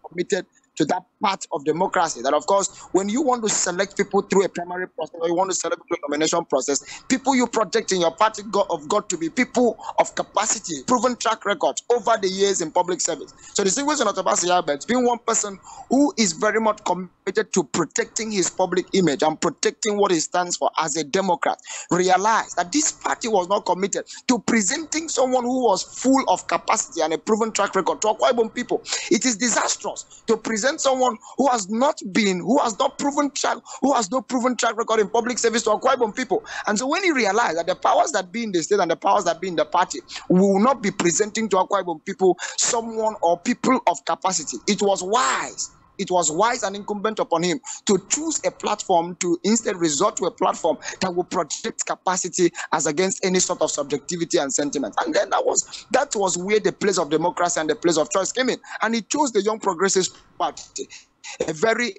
committed to that part of democracy. That, of course, when you want to select people through a primary process or you want to select through a nomination process, people you project in your party have got to be people of capacity, proven track records over the years in public service. So the distinguished Senator Bassi Albert, being one person who is very much committed to protecting his public image and protecting what he stands for as a Democrat, realized that this party was not committed to presenting someone who was full of capacity and a proven track record to Akwa Ibom people. It is disastrous to present someone who has no proven track record in public service to Akwa Ibom people. And so when he realized that the powers that be in the state and the powers that be in the party will not be presenting to Akwa Ibom people someone or people of capacity, it was wise and incumbent upon him to choose a platform, to instead resort to a platform that will project capacity as against any sort of subjectivity and sentiment. And then that was where the place of democracy and the place of choice came in. And he chose the Young Progressives Party, a very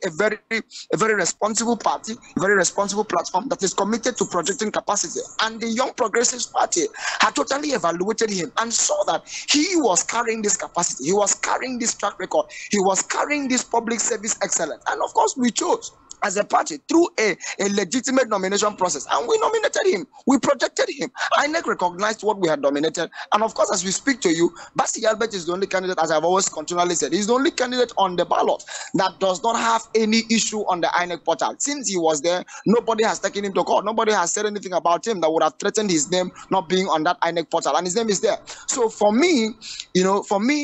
responsible party, a very responsible platform that is committed to projecting capacity. And the Young Progressives Party had totally evaluated him and saw that he was carrying this capacity, he was carrying this track record, he was carrying this public service excellence. And of course, we chose as a party through a legitimate nomination process, and we nominated him, we projected him. INEC recognized what we had nominated, and of course, as we speak to you, Bassi Albert is the only candidate, as I've always continually said, he's the only candidate on the ballot that does not have any issue on the INEC portal. Since he was there, nobody has taken him to court, nobody has said anything about him that would have threatened his name not being on that INEC portal, and his name is there. So for me,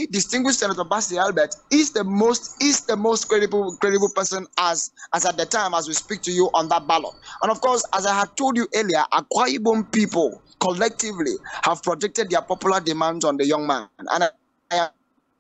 distinguished Senator Bassi Albert is the most credible person as at the time as we speak to you on that ballot. And of course, as I had told you earlier, Akwa Ibom people collectively have projected their popular demands on the young man. And I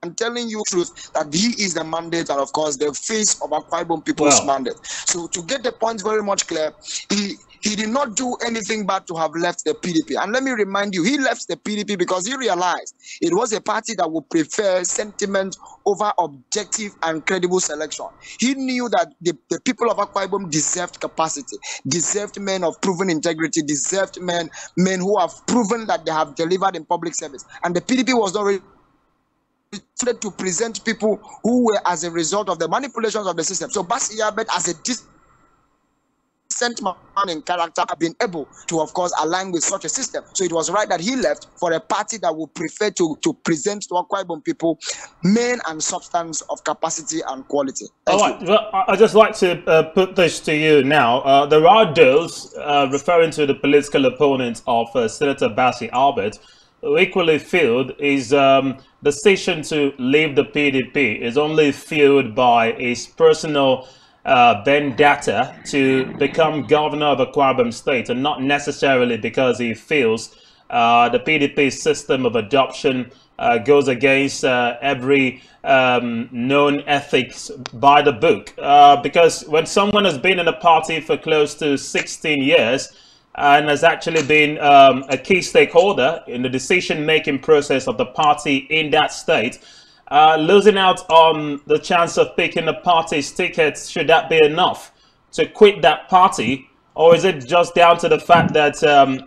I'm telling you the truth that he is the mandate and of course the face of Akwa Ibom people's mandate. So to get the point very much clear, he did not do anything bad to have left the PDP. And let me remind you, he left the PDP because he realized it was a party that would prefer sentiment over objective and credible selection. He knew that the people of Akwa Ibom deserved capacity, deserved men of proven integrity, deserved men who have proven that they have delivered in public service. And the PDP was not ready to present people who were as a result of the manipulations of the system. So Basi Yabet, as a decent man in character, have been able to, of course, align with such a system. So it was right that he left for a party that would prefer to present to Akwa Ibom people men and substance of capacity and quality. All right. Well, I'd just like to put this to you now. There are those referring to the political opponent of Senator Basi Albert, who equally feel is the decision to leave the PDP is only fueled by his personal vendetta to become governor of Akwa Ibom State, and not necessarily because he feels the PDP system of adoption goes against every known ethics by the book. Because when someone has been in a party for close to 16 years and has actually been a key stakeholder in the decision-making process of the party in that state, losing out on the chance of picking the party's tickets, should that be enough to quit that party? Or is it just down to the fact that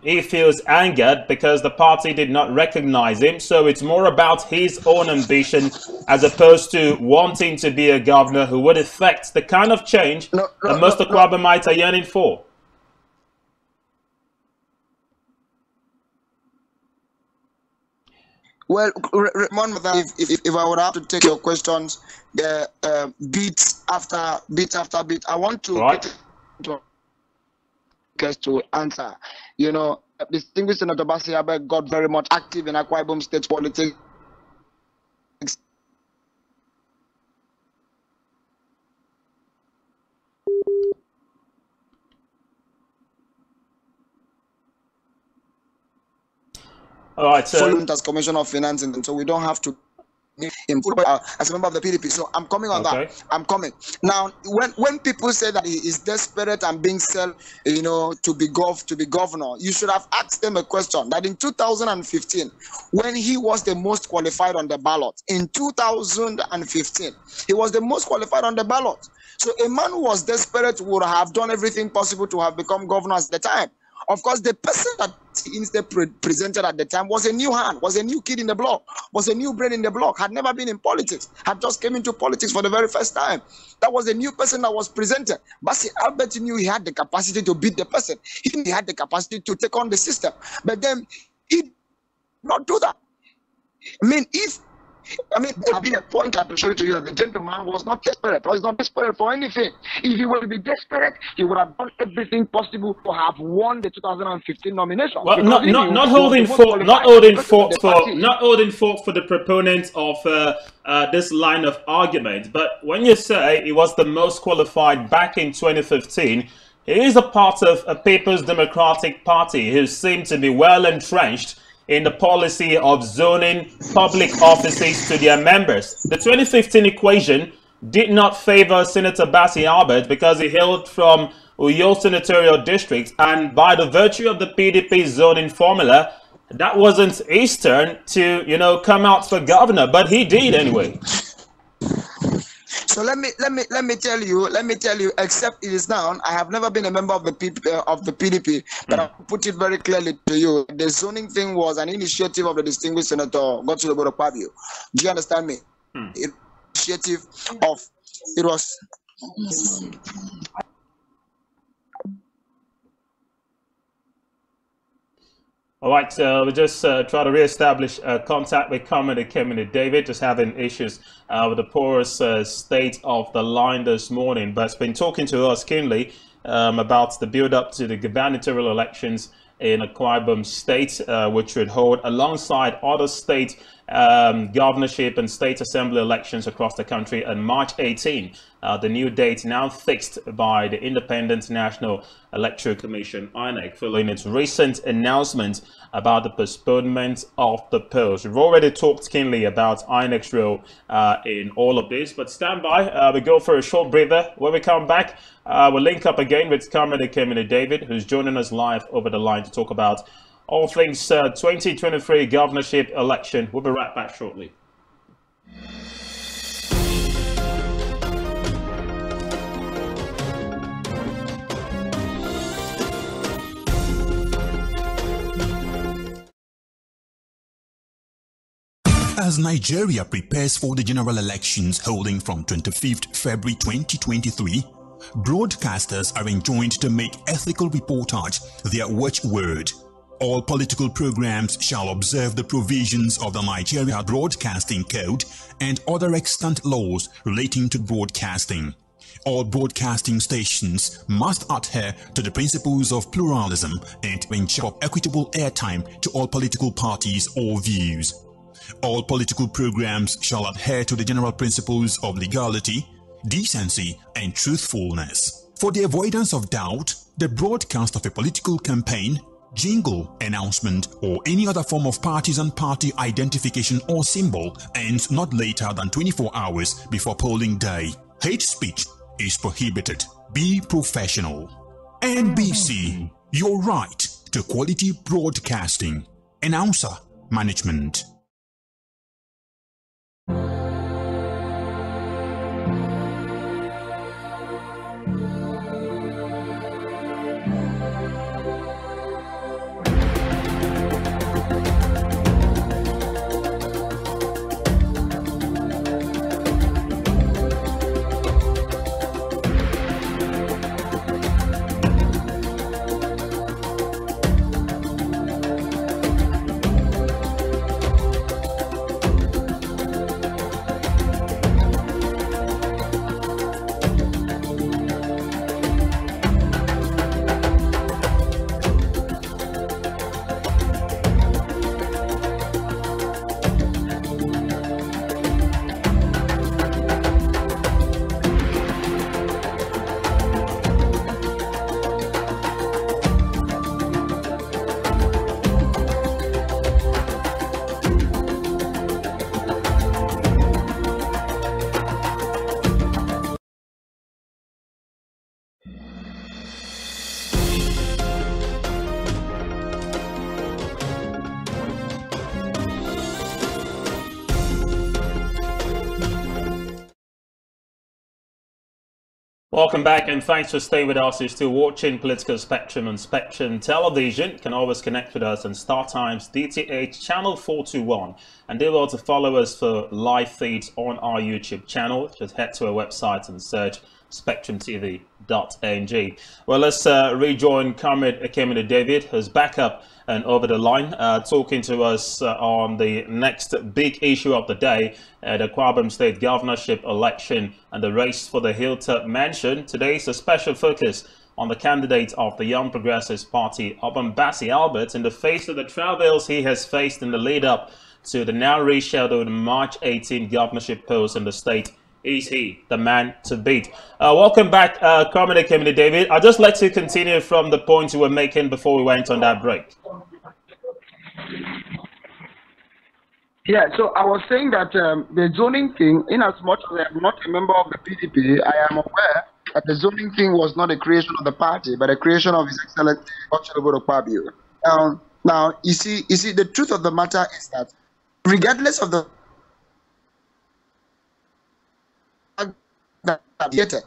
he feels angered because the party did not recognize him? So it's more about his own ambition as opposed to wanting to be a governor who would effect the kind of change that most Akwa Ibomites are yearning for. Well, remember that if I would have to take your questions, bit after bit, I want to get to answer. You know, distinguished Senator Basi Albert got very much active in Akwa Ibom state politics. All right, so following as Commissioner of Finance, and so we don't have to as a member of the PDP. So I'm coming on that. I'm coming now. When people say that he is desperate and being to be governor, you should have asked them a question. That in 2015, when he was the most qualified on the ballot, in 2015, he was the most qualified on the ballot. So a man who was desperate would have done everything possible to have become governor at the time. Of course, the person that he instead presented at the time was a new hand, was a new kid in the block, was a new brain in the block, had never been in politics, had just came into politics for the very first time. That was a new person that was presented. Basi Albert knew he had the capacity to beat the person. He knew he had the capacity to take on the system. But then he did not do that. There have been a point I have to show it to you that the gentleman was not desperate, or is not desperate for anything. If he were to be desperate, he would have done everything possible to have won the 2015 nomination. Well, not holding forth for the proponents of this line of argument. But when you say he was the most qualified back in 2015, he is a part of a People's Democratic Party who seemed to be well entrenched in the policy of zoning public offices to their members. The 2015 equation did not favor Senator Basi Albert because he hailed from Uyo Senatorial District, and by the virtue of the PDP zoning formula, that wasn't his turn to, come out for governor, but he did anyway. So let me tell you, except it is now, I have never been a member of the PDP, but I'll put it very clearly to you. The zoning thing was an initiative of the distinguished Senator Godswill Akpabio. Do you understand me? Initiative of, it was... All right, so we just try to re-establish contact with Commander David, just having issues with the porous state of the line this morning, but has been talking to us keenly about the build-up to the gubernatorial elections in Akwa Ibom State, which would hold alongside other state governorship and state assembly elections across the country on March 18. the new date now fixed by the Independent National Electoral Commission, INEC, following its recent announcement about the postponement of the polls. We've already talked keenly about INEC's role in all of this, but stand by. We go for a short breather. When we come back, we'll link up again with Comrade Ekemini David, who's joining us live over the line to talk about all things 2023 governorship election. We'll be right back shortly. As Nigeria prepares for the general elections holding from 25th February 2023, broadcasters are enjoined to make ethical reportage their watchword. All political programs shall observe the provisions of the Nigeria Broadcasting Code and other extant laws relating to broadcasting. All broadcasting stations must adhere to the principles of pluralism and ensure equitable airtime to all political parties or views. All political programs shall adhere to the general principles of legality, decency, and truthfulness. For the avoidance of doubt, the broadcast of a political campaign, jingle, announcement, or any other form of partisan party identification or symbol ends not later than 24 hours before polling day. Hate speech is prohibited. Be professional. NBC, your right to quality broadcasting. Announcer Management. Welcome back, and thanks for staying with us. You're still watching Political Spectrum on Spectrum Television. You can always connect with us on StarTimes DTH Channel 421, and do well to follow us for live feeds on our YouTube channel. Just head to our website and search spectrumtv.ng. Well, let's rejoin Comrade Ekemini David, who's back up and over the line, talking to us on the next big issue of the day, the Kwabam State governorship election and the race for the Hilltop Mansion. Today is a special focus on the candidate of the Young Progressives Party, Obambasi Albert, in the face of the travails he has faced in the lead-up to the now rescheduled March 18 governorship polls in the state. Is he the man to beat? Welcome back, Comrade Ekemini David. I'll just let you continue from the point you were making before we went on that break. Yeah, so I was saying that the zoning thing, in as much as I am not a member of the PDP, I am aware that the zoning thing was not a creation of the party, but a creation of His Excellency Ochiloboro Kwabio. Now, you see, the truth of the matter is that regardless of the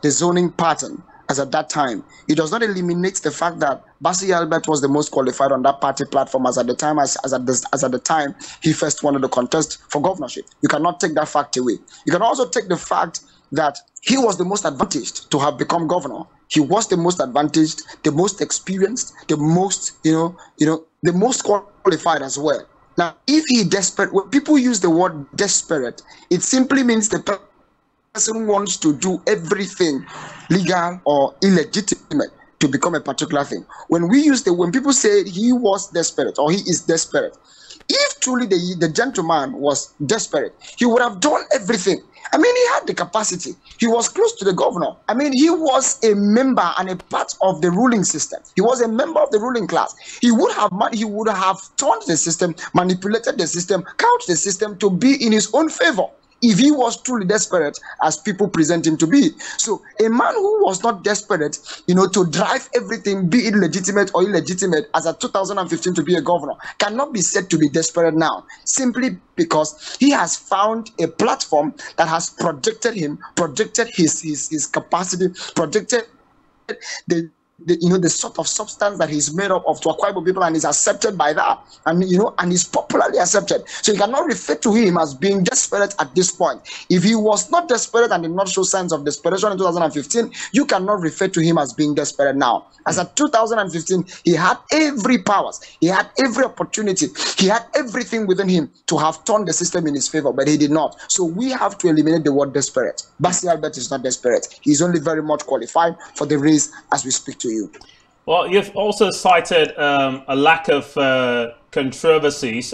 the zoning pattern as at that time, it does not eliminate the fact that Basi Albert was the most qualified on that party platform as at the time he first wanted to contest for governorship. You cannot take that fact away. You can also take the fact that he was the most advantaged to have become governor. He was the most advantaged, the most experienced, the most, the most qualified as well. Now, if he desperate, when people use the word desperate, it simply means the person wants to do everything legal or illegitimate to become a particular thing. When people say he was desperate or he is desperate, if truly the gentleman was desperate, he would have done everything. I mean, he had the capacity. He was close to the governor. I mean, he was a member and a part of the ruling system. He was a member of the ruling class. He would have turned the system, manipulated the system, couched the system to be in his own favor, if he was truly desperate as people present him to be. So a man who was not desperate, to drive everything, be it legitimate or illegitimate, as at 2015 to be a governor, cannot be said to be desperate now, simply because he has found a platform that has projected him, projected his capacity, projected the sort of substance that he's made up of to Akwa Ibom people, and is accepted by that, and and is popularly accepted. So you cannot refer to him as being desperate at this point. If he was not desperate and did not show signs of desperation in 2015, you cannot refer to him as being desperate now. As at 2015, he had every powers, he had every opportunity, he had everything within him to have turned the system in his favor, but he did not. So we have to eliminate the word desperate. Basi Albert is not desperate. He's only very much qualified for the race as we speak to you. Well, you've also cited a lack of controversies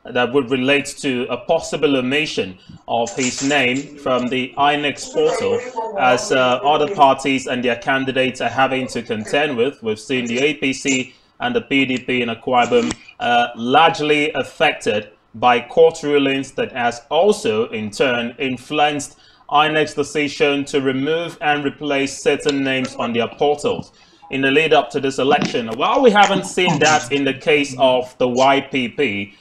that would relate to a possible omission of his name from the INEC portal, as other parties and their candidates are having to contend with. We've seen the APC and the PDP in Akwa Ibom largely affected by court rulings that has also in turn influenced INEC's decision to remove and replace certain names on their portals in the lead up to this election. While we haven't seen that in the case of the YPP,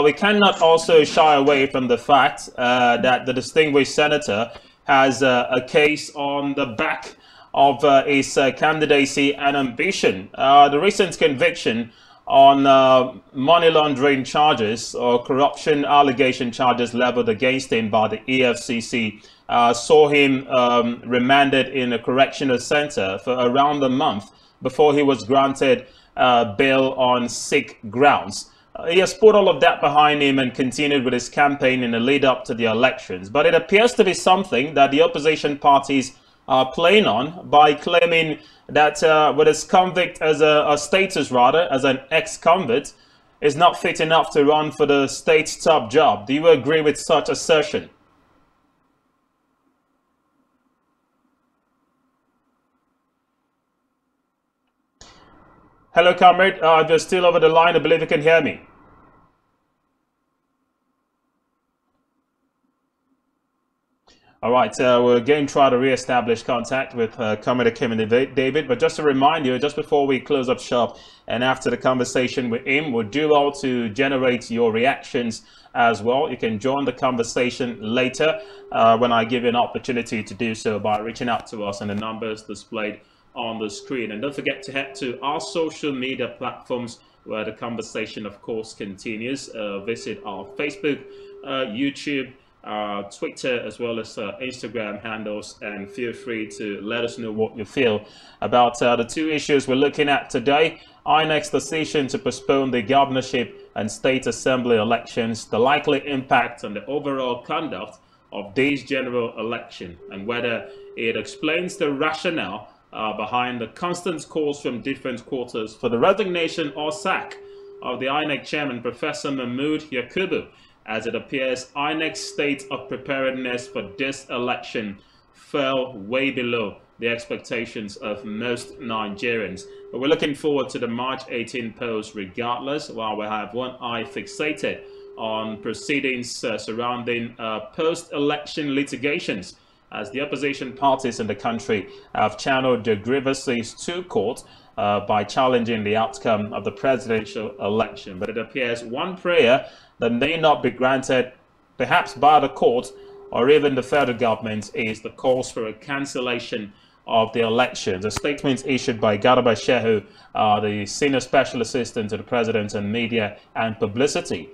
we cannot also shy away from the fact that the distinguished senator has a case on the back of his candidacy and ambition. The recent conviction on money laundering charges or corruption allegation charges leveled against him by the EFCC saw him remanded in a correctional center for around a month before he was granted bail on sick grounds. He has put all of that behind him and continued with his campaign in the lead up to the elections. But it appears to be something that the opposition parties are playing on by claiming that with his convict as a status, rather, as an ex-convict, is not fit enough to run for the state's top job. Do you agree with such assertion? Hello, comrade. If you're still over the line, I believe you can hear me. All right, we'll again try to re-establish contact with Comrade David. But just to remind you, just before we close up shop and after the conversation with him, we'll do well to generate your reactions as well. You can join the conversation later when I give you an opportunity to do so by reaching out to us on the numbers displayed on the screen. And don't forget to head to our social media platforms where the conversation, of course, continues. Visit our Facebook, YouTube, Twitter, as well as Instagram handles, and feel free to let us know what you feel about the two issues we're looking at today: INEC's decision to postpone the governorship and state assembly elections, the likely impact on the overall conduct of this general election, and whether it explains the rationale behind the constant calls from different quarters for the resignation or sack of the INEC chairman, Professor Mahmood Yakubu. As it appears, INEC's state of preparedness for this election fell way below the expectations of most Nigerians. But we're looking forward to the March 18 polls regardless, while we have one eye fixated on proceedings surrounding post-election litigations, as the opposition parties in the country have channeled their grievances to court by challenging the outcome of the presidential election. But it appears one prayer that may not be granted, perhaps by the court or even the federal government, is the calls for a cancellation of the elections. A statement issued by Garba Shehu, the Senior Special Assistant to the President on Media and Publicity,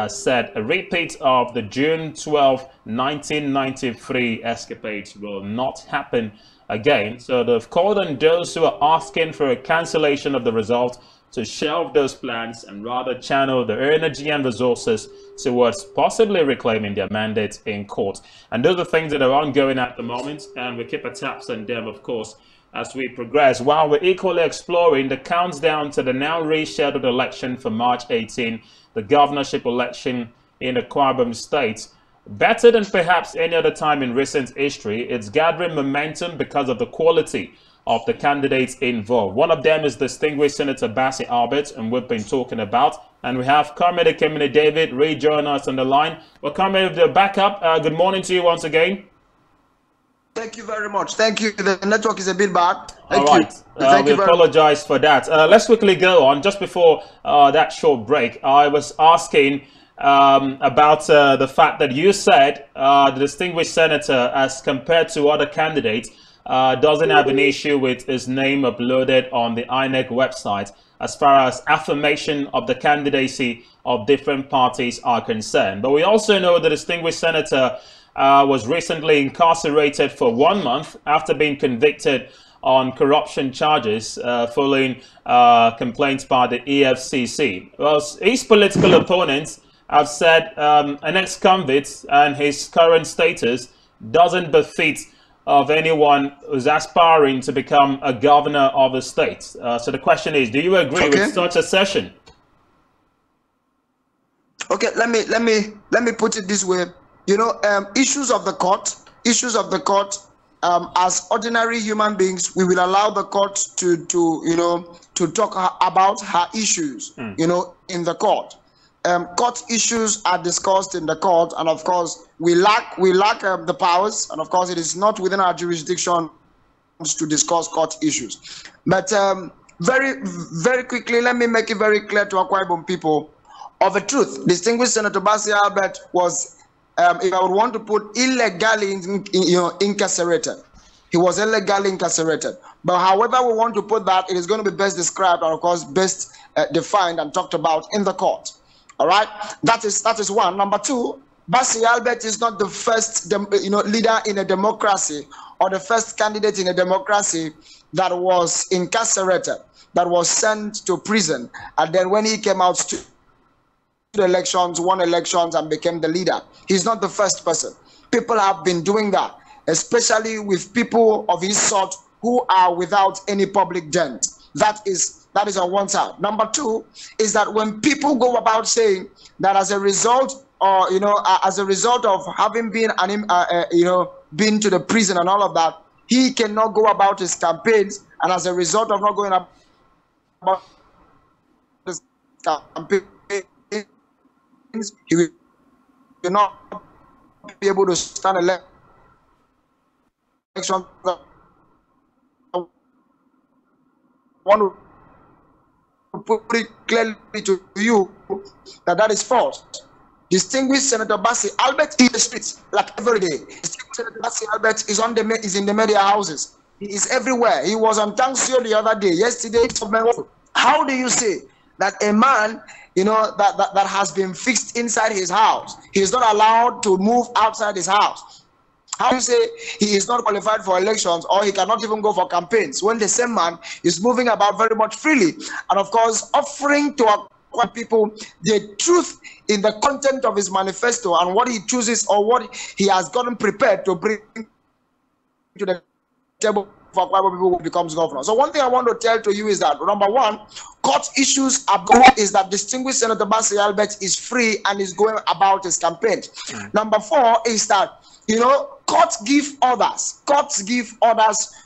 said a repeat of the June 12, 1993 escapades will not happen again. So they've called on those who are asking for a cancellation of the result to shelve those plans and rather channel their energy and resources towards possibly reclaiming their mandates in court. And those are things that are ongoing at the moment, and we keep a tabs on them, of course, as we progress, while we're equally exploring the countdown to the now rescheduled election for March 18, the governorship election in Akwa Ibom State. Better than perhaps any other time in recent history, it's gathering momentum because of the quality of the candidates involved. One of them is distinguished Senator Bassi Albert, and we've been talking about. And we have Comrade Kemine David rejoin us on the line. Well, Comrade, the backup, good morning to you once again. Thank you very much. Thank you. The network is a bit bad. All right. We apologize for that. Let's quickly go on. Just before that short break, I was asking about the fact that you said the distinguished senator, as compared to other candidates, doesn't have an issue with his name uploaded on the INEC website as far as affirmation of the candidacy of different parties are concerned. But we also know the distinguished senator was recently incarcerated for 1 month after being convicted on corruption charges following complaints by the EFCC. Well, his political opponents have said an ex-convict and his current status doesn't befit of anyone who's aspiring to become a governor of a state. So the question is, do you agree with such a session? Okay, let me put it this way. You know, issues of the court, as ordinary human beings, we will allow the court to talk about her issues, you know, in the court. Court issues are discussed in the court, and of course we lack the powers, and of course it is not within our jurisdiction to discuss court issues. But very quickly, let me make it very clear to Akwa Ibom people of a truth. Distinguished Senator Bassi Albert was, if I would want to put, illegally incarcerated. He was illegally incarcerated. But however we want to put that, it is going to be best described, and of course best defined and talked about in the court. All right, that is one. Number two, Bassi Albert is not the first, leader in a democracy or the first candidate in a democracy that was incarcerated, that was sent to prison, and then when he came out to the elections, won elections, and became the leader. He's not the first person. People have been doing that, especially with people of his sort who are without any public dent. That is on one side. Number two is that when people go about saying that as a result, or as a result of having been been to the prison and all of that, he cannot go about his campaigns, and as a result of not going about his campaigns, he will not be able to stand election. Want to put it clearly to you that is false. Distinguished Senator Bassi Albert in the streets like every day. Distinguished Senator Bassi Albert is in the media houses. He is everywhere. He was on Tangsio the other day. Yesterday, how do you say that a man, that has been fixed inside his house, he is not allowed to move outside his house? How do you say he is not qualified for elections, or he cannot even go for campaigns, when the same man is moving about very much freely, and of course offering to our people the truth in the content of his manifesto and what he chooses or what he has gotten prepared to bring to the table for Akwa people who becomes governor. So one thing I want to tell to you is that, number one, court issues are going, is that distinguished Senator Bassi Albert is free and is going about his campaign. Number four is that, courts give orders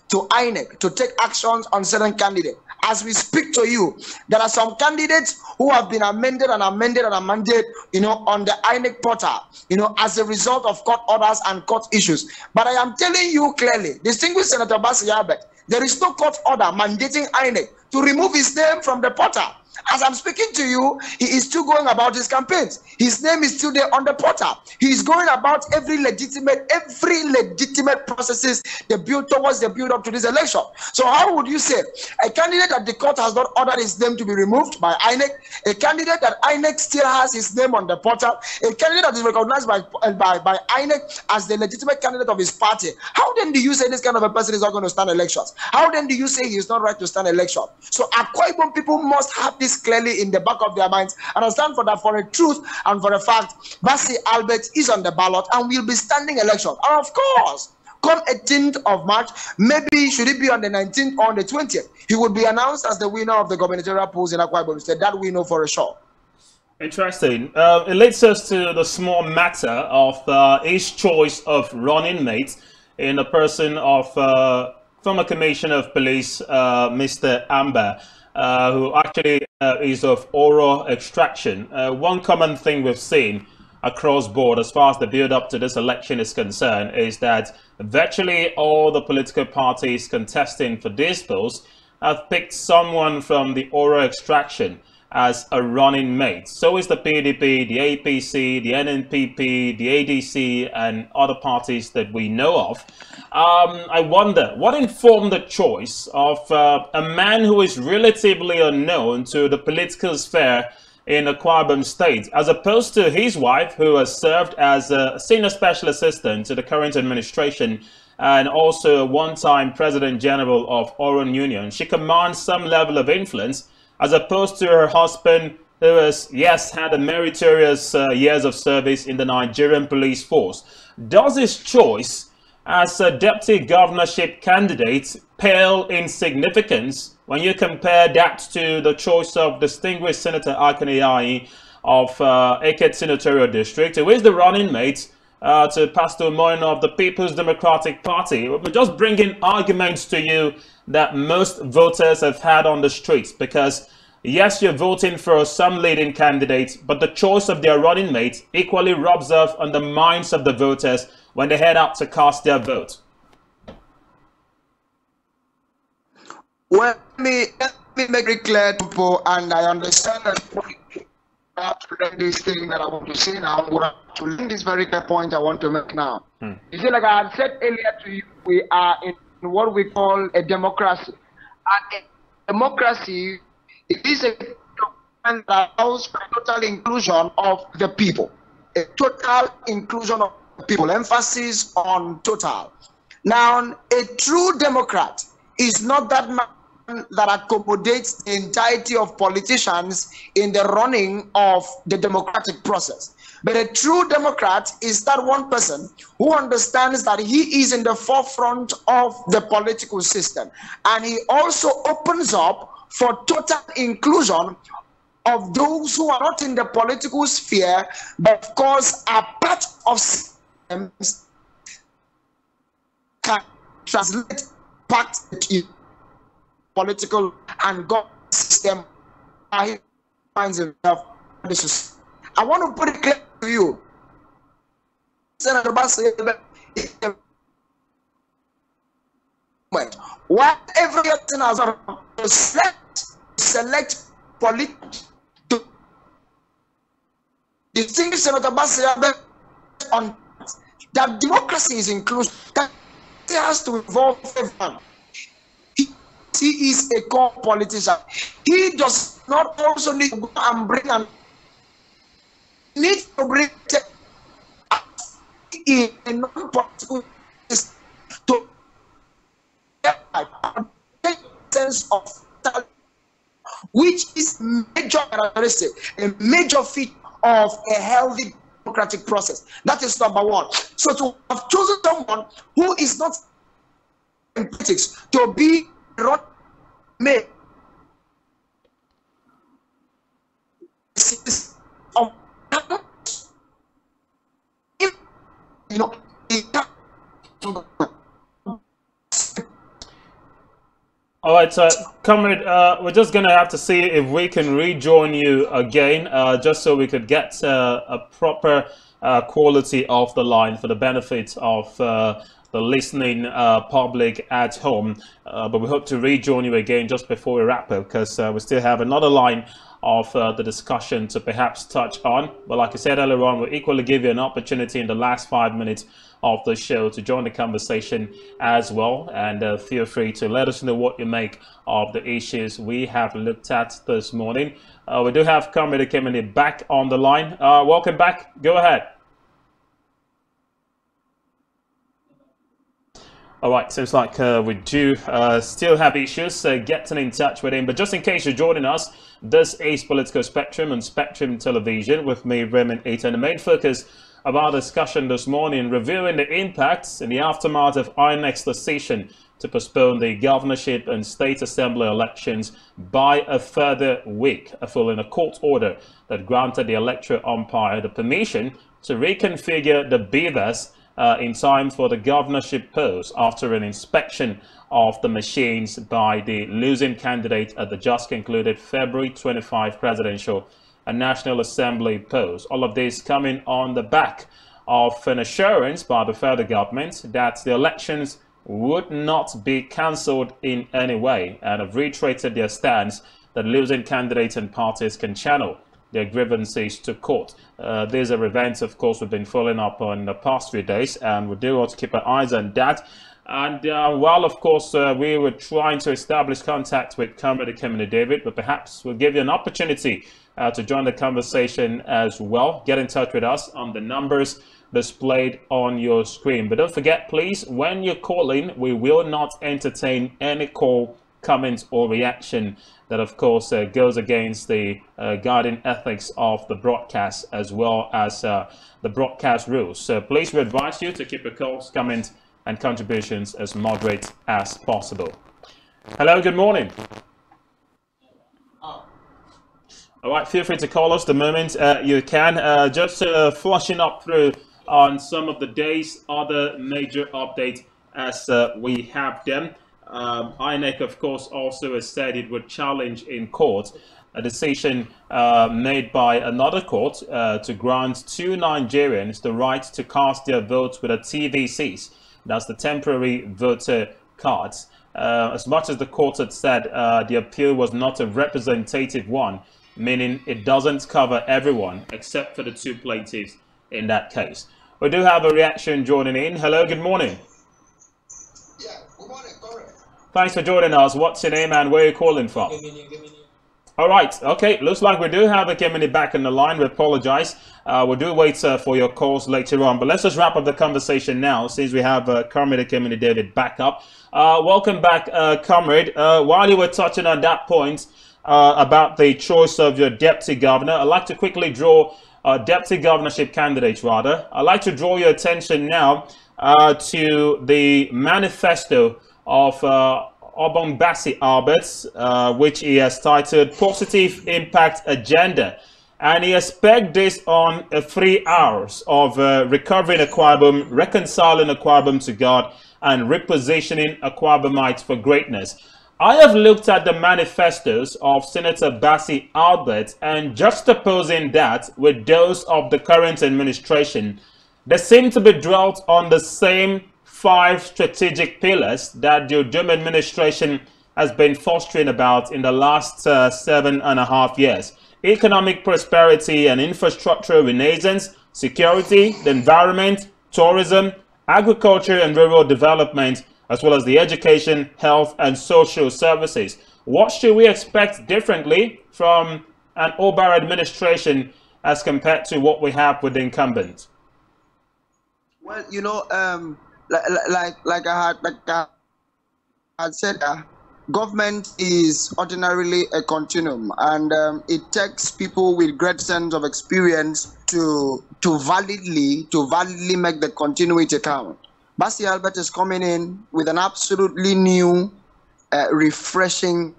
to INEC to take actions on certain candidates. As we speak to you, there are some candidates who have been amended on the INEC portal, as a result of court orders and court issues. But I am telling you clearly, distinguished Senator Bassi Albert, there is no court order mandating INEC to remove his name from the portal. As I'm speaking to you, he is still going about his campaigns. His name is still there on the portal. He is going about every legitimate processes they build towards the build up to this election. So how would you say a candidate that the court has not ordered his name to be removed by INEC, a candidate that INEC still has his name on the portal, a candidate that is recognized by INEC as the legitimate candidate of his party? How then do you say this kind of a person is not going to stand elections? How then do you say he is not right to stand election? So Akwa Ibom people must have this clearly in the back of their minds and stand for that, for a truth and for the fact Bassi Albert is on the ballot and will be standing election. And of course, come 18th of March, maybe should it be on the 19th or on the 20th, he would be announced as the winner of the gubernatorial polls in Akwa Ibom State. That we know for a sure. Interesting. It leads us to the small matter of his choice of running mate in the person of former Commissioner of Police, Mr. Amber, who actually is of Oro extraction. One common thing we've seen across board as far as the build-up to this election is concerned is that virtually all the political parties contesting for this post have picked someone from the Oro extraction as a running mate. So is the PDP, the APC, the NNPP, the ADC, and other parties that we know of. I wonder, what informed the choice of a man who is relatively unknown to the political sphere in Akwa Ibom State, as opposed to his wife, who has served as a senior special assistant to the current administration and also a one-time President General of Oron Union. She commands some level of influence, as opposed to her husband, who has, yes, had a meritorious years of service in the Nigerian police force. Does his choice as a deputy governorship candidate pale in significance when you compare that to the choice of distinguished Senator Akane of Eket Senatorial District, who is the running mate to Pastor Moino of the People's Democratic Party? We're just bringing arguments to you that most voters have had on the streets, because yes, you're voting for some leading candidates, but the choice of their running mate equally rubs off on the minds of the voters when they head out to cast their vote. Well, let me make it clear to people, and I understand that I have to learn this thing that I want to say now. I'm going to learn this very clear point I want to make now. You see, like I had said earlier to you, we are in what we call a democracy. And a democracy is a government that allows for total inclusion of the people. A total inclusion of the people. Emphasis on total. Now, a true Democrat is not that man that accommodates the entirety of politicians in the running of the democratic process. But a true Democrat is that one person who understands that he is in the forefront of the political system. And he also opens up for total inclusion of those who are not in the political sphere, but of course are part of systems can translate part in political and government system. He finds himself. I want to put it clear to you. Senator what every person has to select politics to distinguish Senator Bassey on that democracy is inclusive. That it has to involve everyone. He is a core politician. He does not also need to go and bring and need to bring in a non-political system to take sense of talent, which is major characteristic, a major feature of a healthy democratic process. That is number one. So to have chosen someone who is not in politics to be made you know, all right, comrade, we're just gonna have to see if we can rejoin you again, just so we could get a proper quality of the line for the benefit of the listening public at home. But we hope to rejoin you again just before we wrap up, because we still have another line of the discussion to perhaps touch on. But like I said earlier on, we'll equally give you an opportunity in the last 5 minutes of the show to join the conversation as well, and feel free to let us know what you make of the issues we have looked at this morning. We do have Comrade Kemeni back on the line. Welcome back. Go ahead. All right, seems like we do still have issues getting in touch with him. But just in case you're joining us, this is Political Spectrum on Spectrum Television with me, Raymond Eaton. The main focus of our discussion this morning, reviewing the impacts in the aftermath of INEC's decision to postpone the governorship and state assembly elections by a further week, following a court order that granted the electoral umpire the permission to reconfigure the beavers in time for the governorship polls after an inspection of the machines by the losing candidate at the just concluded February 25 presidential and National Assembly polls. All of this coming on the back of an assurance by the federal government that the elections would not be cancelled in any way, and have reiterated their stance that losing candidates and parties can channel their grievances to court. These are events, of course, we've been following up on the past few days, and we do want to keep our eyes on that. And while, of course, we were trying to establish contact with Comrade David, but perhaps we'll give you an opportunity to join the conversation as well. Get in touch with us on the numbers displayed on your screen. But don't forget, please, when you're calling, we will not entertain any call, comment, or reaction that, of course, goes against the guiding ethics of the broadcast as well as the broadcast rules. So please, we advise you to keep your calls, comments, and contributions as moderate as possible. Hello, good morning. All right, feel free to call us the moment you can. Just flashing up through on some of the day's other major updates as we have them. INEC, of course, also has said it would challenge in court a decision made by another court to grant 2 Nigerians the right to cast their votes with a TVCs. That's the temporary voter cards. As much as the court had said the appeal was not a representative one, meaning it doesn't cover everyone except for the 2 plaintiffs in that case. We do have a reaction joining in. Hello, good morning. Yeah, good morning, correct. Thanks for joining us. What's your name and where are you calling from? All right, okay, looks like we do have a Kemini back on the line. We apologize. We'll do wait for your calls later on, but let's just wrap up the conversation now since we have Comrade Kemini David back up. Welcome back, Comrade. While you were touching on that point about the choice of your deputy governor, I'd like to quickly draw deputy governorship candidates rather. I'd like to draw your attention now to the manifesto of Ogbongbasi Albert, which he has titled Positive Impact Agenda. And he has pegged this on 3 hours of recovering Akwa Ibom, reconciling Akwa Ibom to God, and repositioning Akwa Ibomites for greatness. I have looked at the manifestos of Senator Bassi Albert and juxtaposing that with those of the current administration, they seem to be dwelt on the same 5 strategic pillars that the Udom administration has been fostering about in the last 7.5 years. Economic prosperity and infrastructure renaissance, security, the environment, tourism, agriculture and rural development, as well as the education, health, and social services. What should we expect differently from an Obar administration as compared to what we have with the incumbent? Well, you know, like I had said, government is ordinarily a continuum, and it takes people with great sense of experience to validly make the continuity count. Bassi Albert is coming in with an absolutely new, refreshing,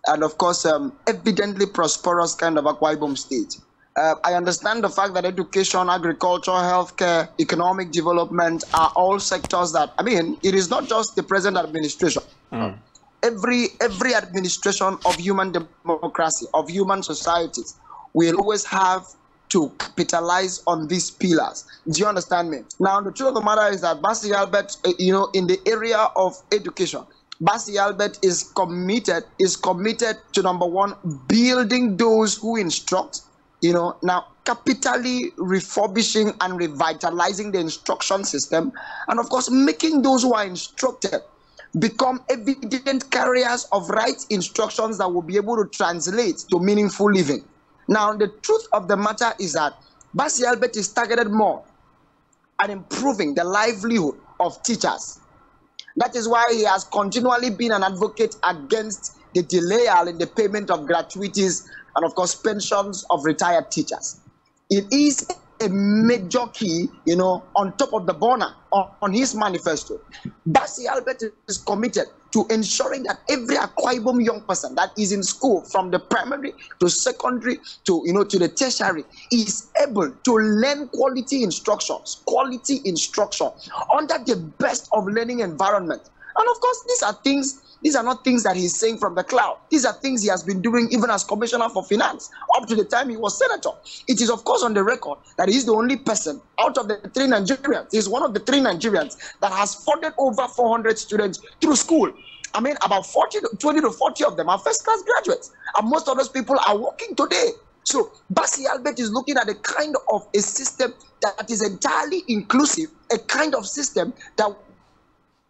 and of course, evidently prosperous kind of Akwa Ibom state. I understand the fact that education, agriculture, healthcare, economic development are all sectors that, I mean, it is not just the present administration. Every administration of human democracy, of human societies, will always have to capitalize on these pillars. Do you understand me? Now, the truth of the matter is that Bassi Albert, you know, in the area of education, Bassi Albert is committed to, number one, building those who instruct, you know, now capitally refurbishing and revitalizing the instruction system, and of course, making those who are instructed become evident carriers of right instructions that will be able to translate to meaningful living. Now, the truth of the matter is that Bassi Albert is targeted more at improving the livelihood of teachers. That is why he has continually been an advocate against the delay in the payment of gratuities and, of course, pensions of retired teachers. It is a major key, on top of the banner on his manifesto. Basi Albert is committed to ensuring that every Akwa Ibom young person that is in school, from the primary to secondary to the tertiary, is able to learn quality instruction under the best of learning environment. And of course, these are not things that he's saying from the cloud. These are things he has been doing even as Commissioner for Finance up to the time he was Senator. It is, of course, on the record that he's the only person out of the 3 Nigerians. He's one of the 3 Nigerians that has funded over 400 students through school. I mean, about 20 to 40 of them are first-class graduates. And most of those people are working today. So Basi Albert is looking at a kind of a system that is entirely inclusive, a kind of system that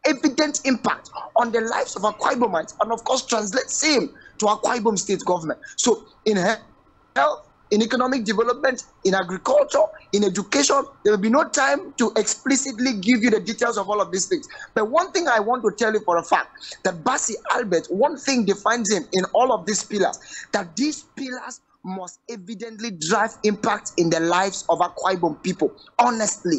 evident impact on the lives of Akwa Ibomites, and of course translate same to Akwa Ibom state government. So in health, in economic development, in agriculture, in education, there will be no time to explicitly give you the details of all of these things. But one thing I want to tell you for a fact, that Basi Albert, one thing defines him in all of these pillars, that these pillars must evidently drive impact in the lives of Akwa Ibom people. Honestly,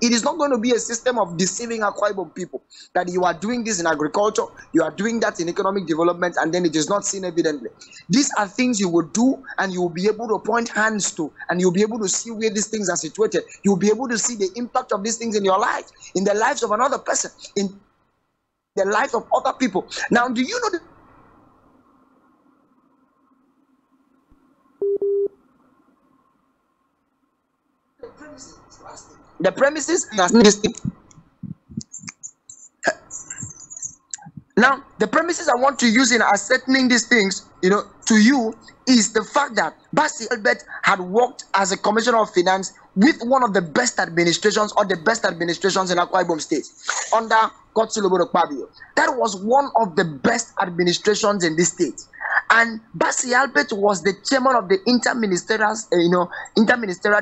it is not going to be a system of deceiving Akwa Ibom people, that you are doing this in agriculture, you are doing that in economic development, and then it is not seen evidently. These are things you will do, and you will be able to point hands to, and you'll be able to see where these things are situated. You'll be able to see the impact of these things in your life, in the lives of another person, in the life of other people. Now, do you know the premises? Now, the premises I want to use in ascertaining these things, to you, is the fact that Basi Albert had worked as a Commissioner of Finance with one of the best administrations, or the best administrations in Akwa Ibom State, under Godswill Akpabio. That was one of the best administrations in this state. And Basi Albert was the chairman of the interministerial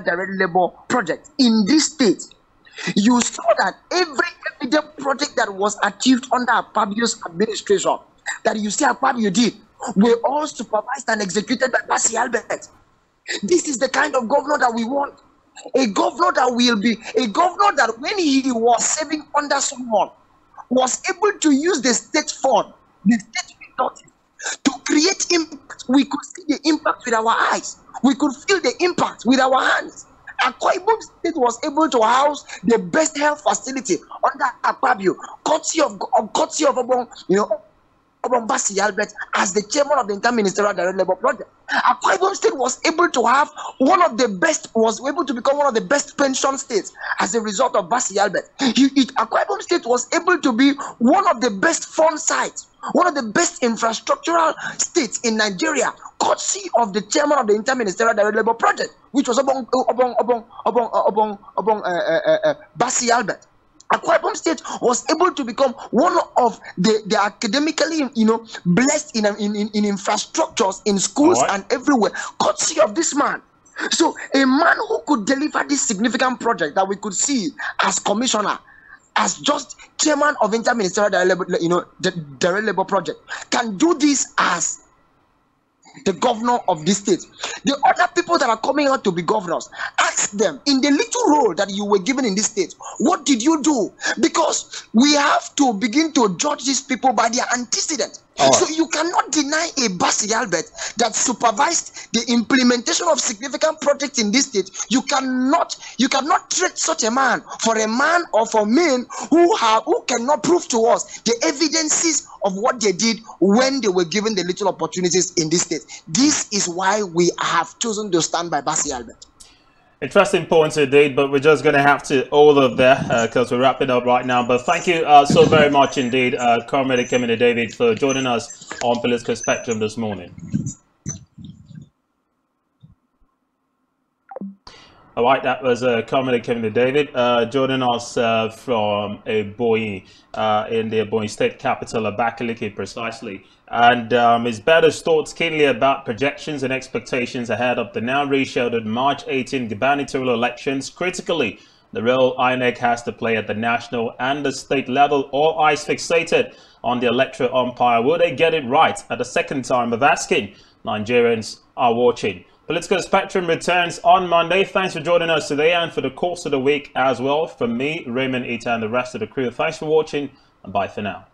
direct labor project in this state. You saw that every evident project that was achieved under Akpabio's administration, that you see Akpabio did, were all supervised and executed by Basi Albert. This is the kind of governor that we want. A governor that will be a governor that, when he was serving under someone, was able to use the state fund, the state resources, to create impact. We could see the impact with our eyes. We could feel the impact with our hands. Akwa Ibom State was able to house the best health facility under Akpabio, courtesy of Basi Albert as the chairman of the interministerial direct labor project. Akwa Ibom State was able to have was able to become one of the best pension states as a result of Basi Albert. Akwa Ibom State was able to be one of the best fund sites, one of the best infrastructural states in Nigeria, courtesy of the chairman of the interministerial direct labor project, which was Basi Albert. Akwa Ibom State was able to become one of the academically, blessed in infrastructures, in schools and everywhere, courtesy of this man. So a man who could deliver this significant project that we could see as commissioner, as just chairman of interministerial direct labor project, can do this as the governor of this state. The other people that are coming out to be governors, ask them, in the little role that you were given in this state, what did you do? Because we have to begin to judge these people by their antecedents. So you cannot deny a Basi Albert that supervised the implementation of significant projects in this state. You cannot treat such a man for a man or for men who cannot prove to us the evidences of what they did when they were given the little opportunities in this state. This is why we have chosen to stand by Basi Albert. Interesting points indeed, but we're just going to have to hold up there because we're wrapping up right now. But thank you so very much indeed, Comrade Kemine David, for joining us on Political Spectrum this morning. All right, that was Comrade Kemine David joining us from Ebonyi, in the Ebonyi state capital, Abakaliki precisely. And his betters thoughts keenly about projections and expectations ahead of the now rescheduled March 18 gubernatorial elections. Critically, the role INEC has to play at the national and the state level, all eyes fixated on the electoral umpire. Will they get it right at the second time of asking? Nigerians are watching. Political Spectrum returns on Monday. Thanks for joining us today and for the course of the week as well. From me, Raymond Ita, and the rest of the crew, thanks for watching and bye for now.